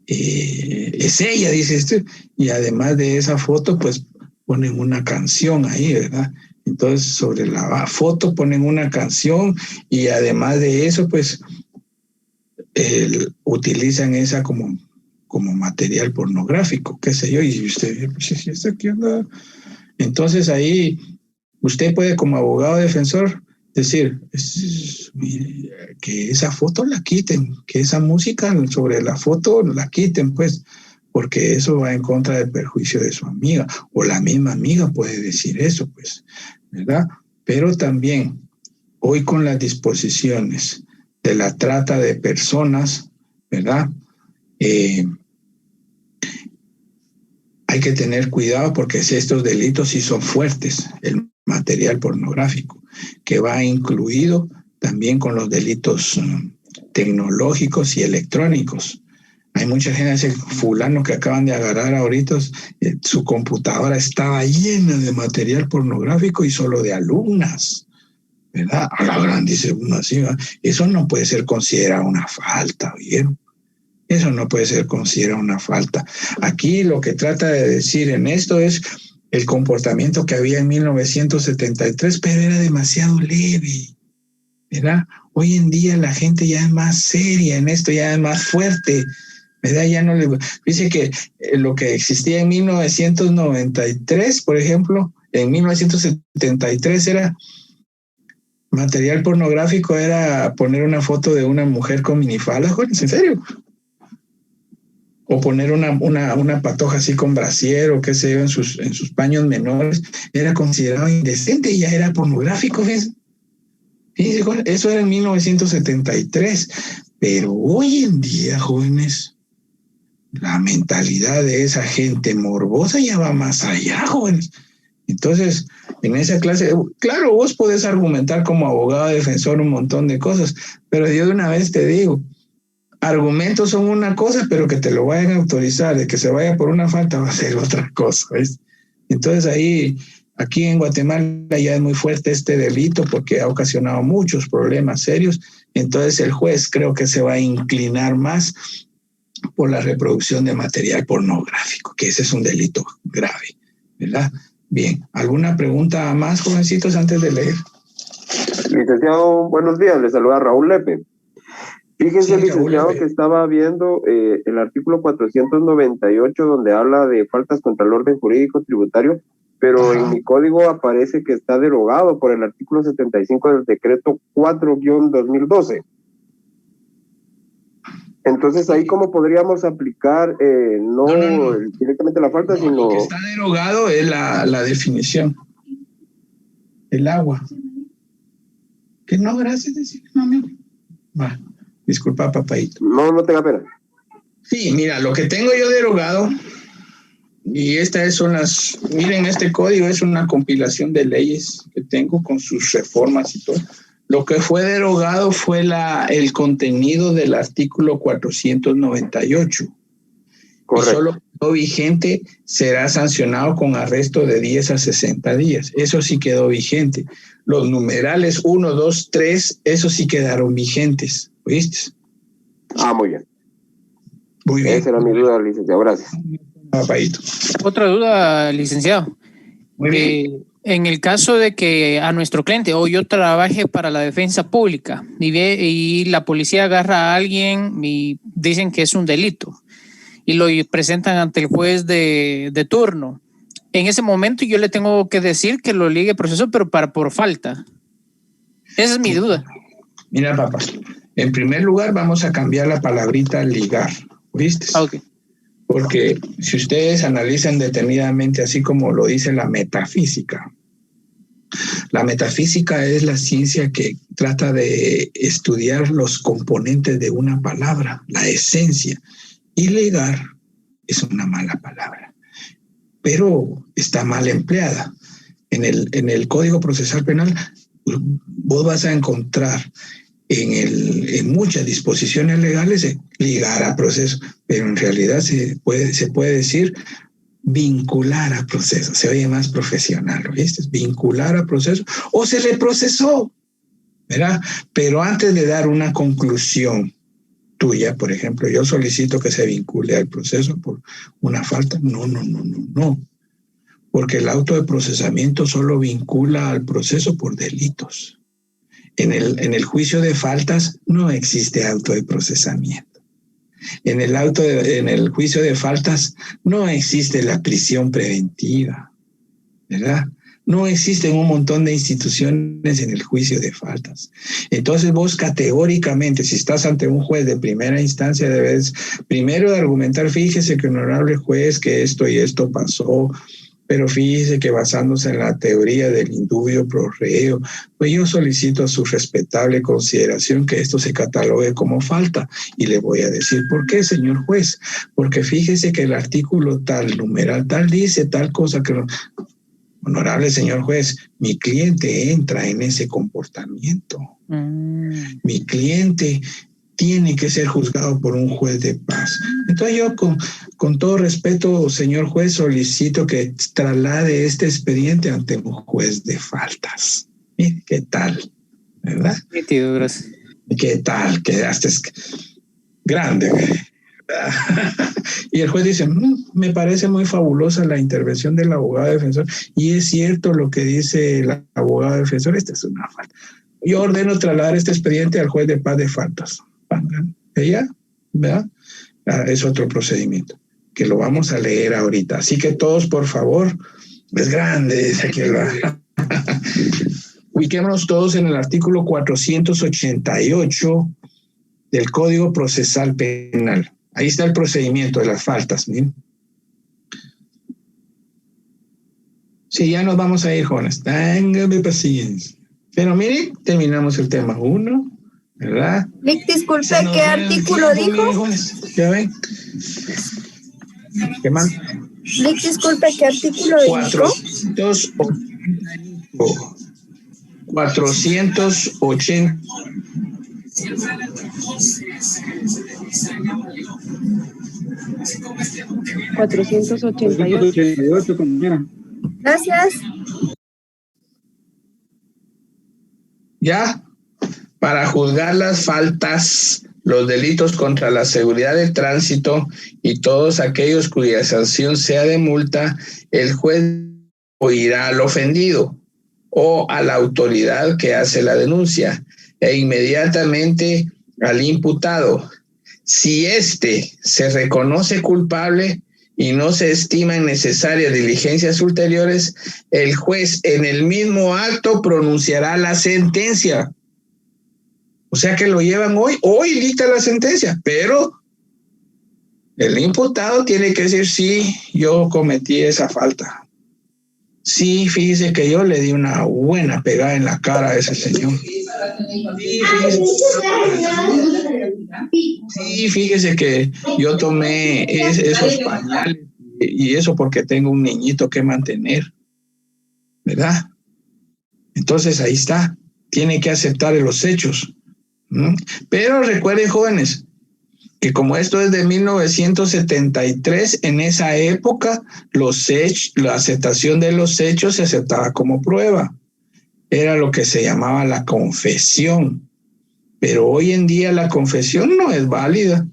es ella, dice usted, y además de esa foto, pues, ponen una canción ahí, ¿verdad? Entonces sobre la foto ponen una canción y además de eso, pues, utilizan esa como material pornográfico, qué sé yo, y usted, pues, ¿esto qué onda? Entonces ahí usted puede, como abogado defensor, decir que esa foto la quiten, que esa música sobre la foto la quiten, pues, porque eso va en contra del perjuicio de su amiga, o la misma amiga puede decir eso, pues, ¿verdad? Pero también, hoy con las disposiciones de la trata de personas, ¿verdad? Hay que tener cuidado porque estos delitos sí son fuertes, el material pornográfico, que va incluido también con los delitos tecnológicos y electrónicos. Hay mucha gente, ese fulano que acaban de agarrar ahorita, su computadora estaba llena de material pornográfico y solo de alumnas, ¿verdad? A la gran dice uno así, ¿verdad? Eso no puede ser considerado una falta, ¿vieron? Eso no puede ser considerado una falta. Aquí lo que trata de decir en esto es el comportamiento que había en 1973, pero era demasiado leve, ¿verdad? Hoy en día la gente ya es más seria en esto, ya es más fuerte, ¿verdad? Ya no le dice que lo que existía en 1993, por ejemplo, en 1973 era material pornográfico, era poner una foto de una mujer con minifalda, jóvenes, ¿en serio? O poner una patoja así con brasier o qué sé yo en sus paños menores, era considerado indecente y ya era pornográfico, ¿ves? Fíjense, eso era en 1973, pero hoy en día, jóvenes, la mentalidad de esa gente morbosa ya va más allá, jóvenes. Entonces, en esa clase, claro, vos podés argumentar como abogado defensor un montón de cosas, pero yo de una vez te digo, argumentos son una cosa, pero que te lo vayan a autorizar, de que se vaya por una falta va a ser otra cosa, ¿ves? Entonces aquí en Guatemala ya es muy fuerte este delito porque ha ocasionado muchos problemas serios, entonces el juez creo que se va a inclinar más por la reproducción de material pornográfico, que ese es un delito grave, ¿verdad? Bien, ¿alguna pregunta más, jovencitos, antes de leer? Licenciado, buenos días, le saluda Raúl Lepe. Fíjense, sí, licenciado, que estaba viendo el artículo 498 donde habla de faltas contra el orden jurídico tributario, pero en mi código aparece que está derogado por el artículo 75 del decreto 4-2012. Entonces, ahí cómo podríamos aplicar no directamente la falta, sino... Lo que está derogado es la definición. El agua. Que no, gracias, decir, no, amigo. Va. Disculpa, papaito. No tenga pena. Sí, mira, lo que tengo yo derogado, y estas son miren, este código es una compilación de leyes que tengo con sus reformas y todo. Lo que fue derogado fue el contenido del artículo 498. Correcto. Y solo quedó vigente, será sancionado con arresto de 10 a 60 días. Eso sí quedó vigente. Los numerales 1, 2, 3, esos sí quedaron vigentes. ¿Oíste? Muy bien. Muy bien. Esa era mi duda, licenciado. Gracias. Papaito. Otra duda, licenciado. Muy bien. En el caso de que a nuestro cliente o yo trabaje para la defensa pública y la policía agarra a alguien y dicen que es un delito y lo presentan ante el juez de turno, en ese momento yo le tengo que decir que lo ligue proceso, pero por falta. Esa es mi duda. Mira, papá, en primer lugar vamos a cambiar la palabrita ligar, ¿viste? Okay. Porque si ustedes analizan detenidamente, así como lo dice la metafísica es la ciencia que trata de estudiar los componentes de una palabra, la esencia. Y ligar es una mala palabra, pero está mal empleada. En el Código Procesal Penal, vos vas a encontrar en muchas disposiciones legales ligar a proceso, pero en realidad se puede decir vincular a proceso, se oye más profesional, ¿viste? Vincular a proceso, o se le procesó, ¿verdad? Pero antes de dar una conclusión tuya, por ejemplo, yo solicito que se vincule al proceso por una falta, no, porque el auto de procesamiento solo vincula al proceso por delitos. En el juicio de faltas no existe auto de procesamiento. En el juicio de faltas no existe la prisión preventiva, ¿verdad? No existen un montón de instituciones en el juicio de faltas. Entonces vos categóricamente, si estás ante un juez de primera instancia, debes primero de argumentar, fíjese que honorable juez, que esto y esto pasó, pero fíjese que basándose en la teoría del indubio pro reo, pues yo solicito a su respetable consideración que esto se catalogue como falta. Y le voy a decir por qué, señor juez. Porque fíjese que el artículo tal, numeral tal, dice tal cosa que... Honorable señor juez, mi cliente entra en ese comportamiento. Mi cliente tiene que ser juzgado por un juez de paz. Entonces yo, con todo respeto, señor juez, solicito que traslade este expediente ante un juez de faltas. Mire, ¿qué tal? ¿Verdad? Tío, gracias. ¿Qué tal? Quedaste grande. Y el juez dice, me parece muy fabulosa la intervención del abogado defensor, y es cierto lo que dice el abogado defensor, esta es una falta. Yo ordeno trasladar este expediente al juez de paz de faltas. Ella, ¿verdad? Es otro procedimiento que lo vamos a leer ahorita. Así que todos, por favor, es grande, dice aquí. Ubiquémonos todos en el artículo 488 del Código Procesal Penal. Ahí está el procedimiento de las faltas. ¿Bien? Sí, ya nos vamos a ir, jóvenes. Téngame paciencia. Pero miren, terminamos el tema 1. ¿Verdad? Lic, disculpe, ¿qué artículo dijo? ¿Ya ven? ¿Qué más? Lic, disculpe, ¿qué artículo dijo? 480. Gracias. Ya, para juzgar las faltas, los delitos contra la seguridad del tránsito y todos aquellos cuya sanción sea de multa, el juez oirá al ofendido o a la autoridad que hace la denuncia e inmediatamente al imputado. Si éste se reconoce culpable y no se estiman necesarias diligencias ulteriores, el juez en el mismo acto pronunciará la sentencia. O sea que lo llevan hoy dicta la sentencia, pero el imputado tiene que decir, sí, yo cometí esa falta. Sí, fíjese que yo le di una buena pegada en la cara a ese señor. Sí, fíjese que yo tomé esos pañales y eso porque tengo un niñito que mantener, ¿verdad? Entonces ahí está, tiene que aceptar los hechos. Pero recuerden, jóvenes, que como esto es de 1973, en esa época la aceptación de los hechos se aceptaba como prueba. Era lo que se llamaba la confesión. Pero hoy en día la confesión no es válida,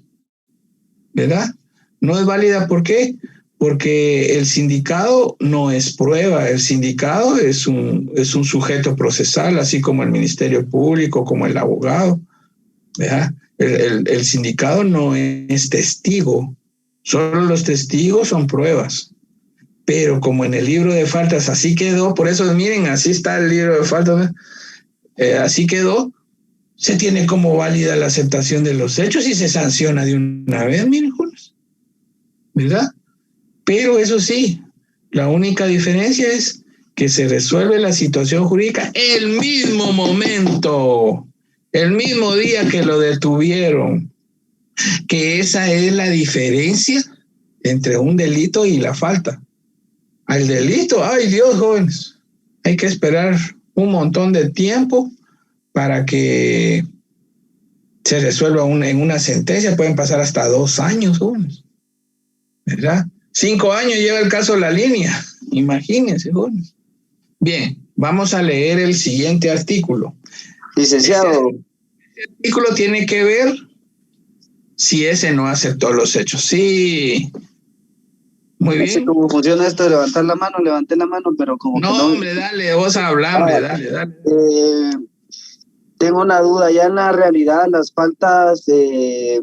¿verdad? No es válida, ¿por qué? Porque el sindicado no es prueba, el sindicado es un sujeto procesal, así como el Ministerio Público, como el abogado, ¿verdad? El sindicado no es testigo, solo los testigos son pruebas. Pero como en el libro de faltas así quedó, por eso miren, así está el libro de faltas, así quedó, se tiene como válida la aceptación de los hechos y se sanciona de una vez, miren, jóvenes, ¿verdad? Pero eso sí, la única diferencia es que se resuelve la situación jurídica el mismo momento, el mismo día que lo detuvieron, que esa es la diferencia entre un delito y la falta. Al delito, ay Dios, jóvenes, hay que esperar un montón de tiempo para que se resuelva en una sentencia, pueden pasar hasta 2 años, jóvenes, ¿verdad? 5 años lleva el caso La Línea, imagínense, jóvenes. Bien, vamos a leer el siguiente artículo. Licenciado. Este artículo tiene que ver si ese no aceptó los hechos. Sí. Muy bien. No sé cómo funciona esto de levantar la mano, levanté la mano, pero como no, que no. Hombre, dale, vos hablame, dale. Tengo una duda, ya en la realidad las faltas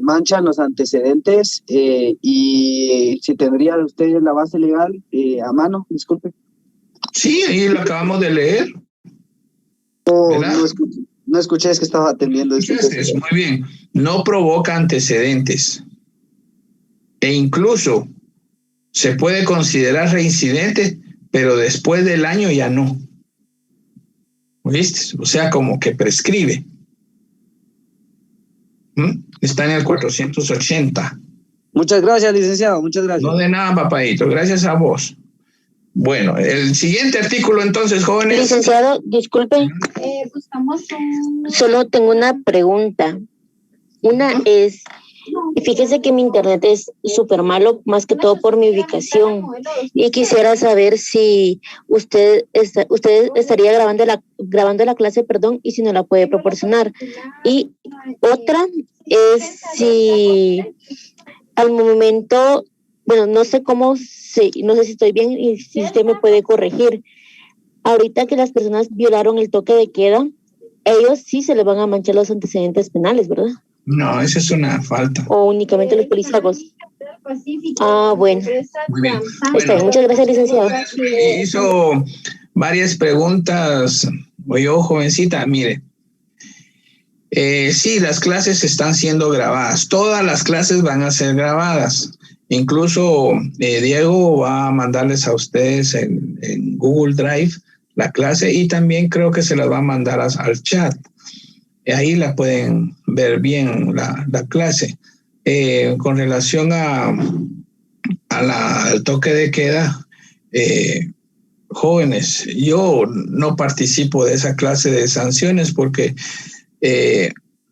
manchan los antecedentes y si tendrían ustedes la base legal a mano, disculpe. Sí, ahí lo acabamos de leer. No escuché, es que estaba atendiendo. Muy bien, no provoca antecedentes e incluso se puede considerar reincidente, pero después del año ya no. ¿Viste? O sea, como que prescribe. Está en el 480. Muchas gracias, licenciado. Muchas gracias. No de nada, papadito. Gracias a vos. Bueno, el siguiente artículo entonces, jóvenes. Licenciado, disculpe. Solo tengo una pregunta. Una es, fíjese que mi internet es súper malo, más que todo por mi ubicación. Y quisiera saber si usted estaría grabando la clase, y si no la puede proporcionar. Y otra es si al momento, bueno, no sé si estoy bien y si usted me puede corregir. Ahorita que las personas violaron el toque de queda, ellos sí se les van a manchar los antecedentes penales, ¿verdad? No, esa es una falta. ¿O únicamente los policíacos? Ah, bueno. Muy bien. Bueno, muchas gracias, licenciado. Hizo varias preguntas. Oye, jovencita, mire. Sí, las clases están siendo grabadas. Todas las clases van a ser grabadas. Incluso Diego va a mandarles a ustedes en Google Drive la clase y también creo que se las va a mandar al chat. Ahí la pueden ver bien la clase. Con relación al toque de queda, jóvenes, yo no participo de esa clase de sanciones porque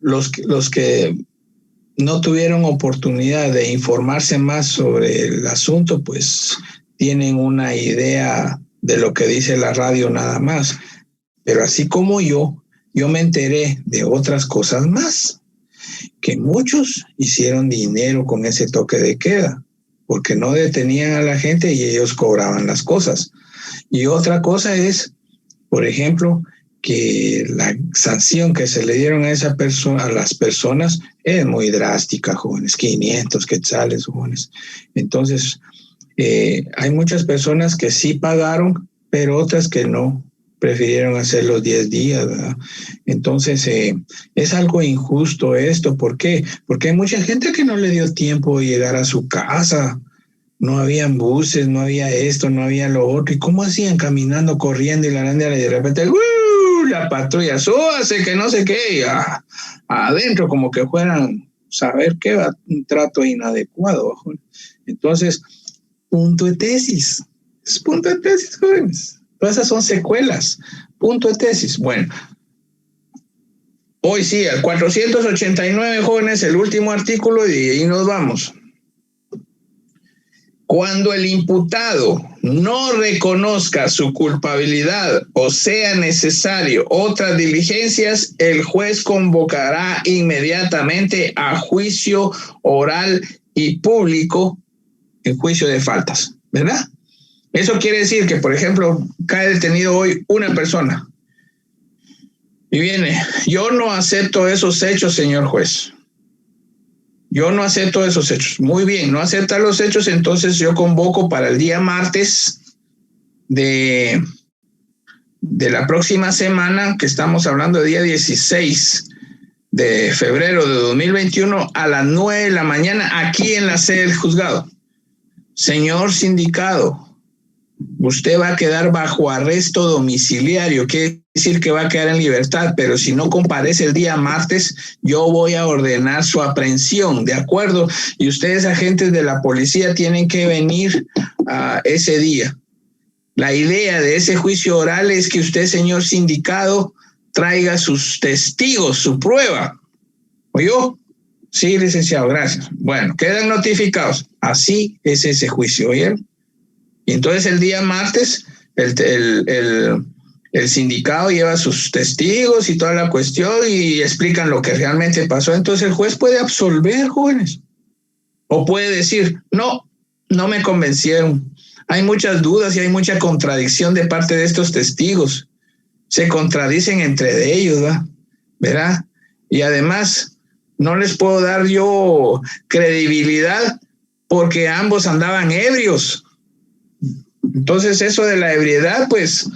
los que no tuvieron oportunidad de informarse más sobre el asunto, pues tienen una idea de lo que dice la radio nada más. Pero así como yo me enteré de otras cosas más, que muchos hicieron dinero con ese toque de queda, porque no detenían a la gente y ellos cobraban las cosas. Y otra cosa es, por ejemplo, que la sanción que se le dieron a las personas es muy drástica, jóvenes, 500 quetzales, jóvenes. Entonces, hay muchas personas que sí pagaron, pero otras que no, prefirieron hacer los 10 días, ¿verdad? Entonces, es algo injusto esto. ¿Por qué? Porque hay mucha gente que no le dio tiempo de llegar a su casa. No habían buses, no había esto, no había lo otro. ¿Y cómo hacían? Caminando, corriendo y de repente, la patrulla, súbase, que no sé qué, adentro como que fueran, saber qué va, un trato inadecuado. Entonces, punto de tesis. Es punto de tesis, jóvenes. Todas esas son secuelas. Punto de tesis. Bueno, hoy sí, al 489, jóvenes, el último artículo y ahí nos vamos. Cuando el imputado no reconozca su culpabilidad o sea necesario otras diligencias, el juez convocará inmediatamente a juicio oral y público en juicio de faltas, ¿verdad? Eso quiere decir que, por ejemplo, cae detenido hoy una persona y viene, yo no acepto esos hechos, señor juez. Yo no acepto esos hechos. Muy bien, no acepta los hechos, entonces yo convoco para el día martes de la próxima semana, que estamos hablando de día 16 de febrero de 2021, a las 9 de la mañana, aquí en la sede del juzgado. Señor sindicado, usted va a quedar bajo arresto domiciliario, quiere decir que va a quedar en libertad, pero si no comparece el día martes, yo voy a ordenar su aprehensión, ¿de acuerdo? Y ustedes, agentes de la policía, tienen que venir ese día. La idea de ese juicio oral es que usted, señor sindicado, traiga sus testigos, su prueba. ¿Oyó? Sí, licenciado, gracias. Bueno, quedan notificados. Así es ese juicio, ¿oyeron? Y entonces el día martes el sindicato lleva sus testigos y toda la cuestión y explican lo que realmente pasó. Entonces el juez puede absolver, jóvenes. O puede decir, no me convencieron. Hay muchas dudas y hay mucha contradicción de parte de estos testigos. Se contradicen entre ellos, ¿verdad? Y además no les puedo dar yo credibilidad porque ambos andaban ebrios. Entonces eso de la ebriedad, pues,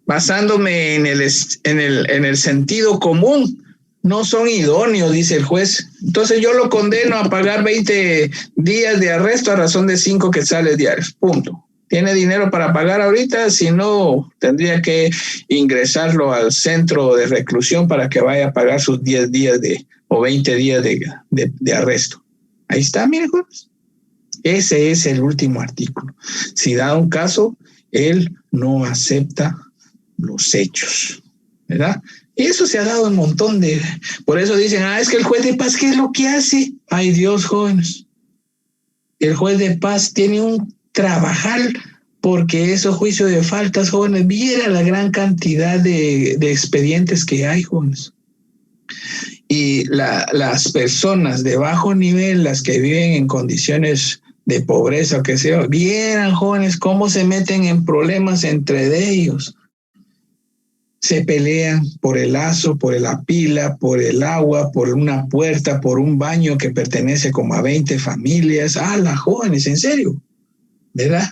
basándome en el sentido común, no son idóneos, dice el juez. Entonces yo lo condeno a pagar 20 días de arresto a razón de 5 quetzales diarios. Punto. ¿Tiene dinero para pagar ahorita? Si no, tendría que ingresarlo al centro de reclusión para que vaya a pagar sus 10 días o 20 días de arresto. Ahí está, miren, jóvenes. Ese es el último artículo. Si da un caso, él no acepta los hechos, ¿verdad? Eso se ha dado un montón de... Por eso dicen, es que el juez de paz, ¿qué es lo que hace? Ay, Dios, jóvenes. El juez de paz tiene un trabajar porque esos juicios de faltas, jóvenes, viera la gran cantidad de expedientes que hay, jóvenes. Y las personas de bajo nivel, las que viven en condiciones de pobreza o que sea, vieran, jóvenes, cómo se meten en problemas entre ellos. Se pelean por el lazo, por la pila, por el agua, por una puerta, por un baño que pertenece como a 20 familias. Las jóvenes, en serio, ¿verdad?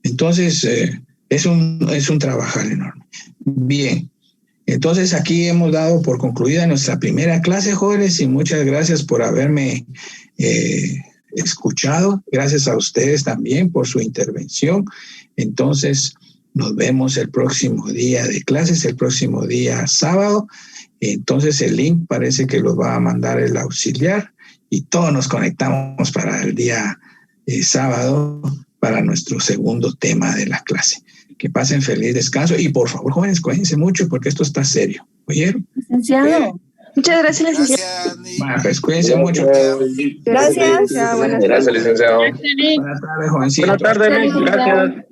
Entonces, es un trabajar enorme. Bien, entonces aquí hemos dado por concluida nuestra primera clase, jóvenes, y muchas gracias por haberme escuchado. Gracias a ustedes también por su intervención. Entonces, nos vemos el próximo día de clases, el próximo día sábado. Entonces el link parece que lo va a mandar el auxiliar y todos nos conectamos para el día sábado para nuestro segundo tema de la clase. Que pasen feliz descanso y por favor, jóvenes, cuídense mucho porque esto está serio. ¿Oyeron? Licenciado. Muchas gracias, licenciado. Bueno, pues cuídense mucho. Gracias. Gracias, licenciado. Buenas tardes, jovencitos. Buenas tardes, gracias.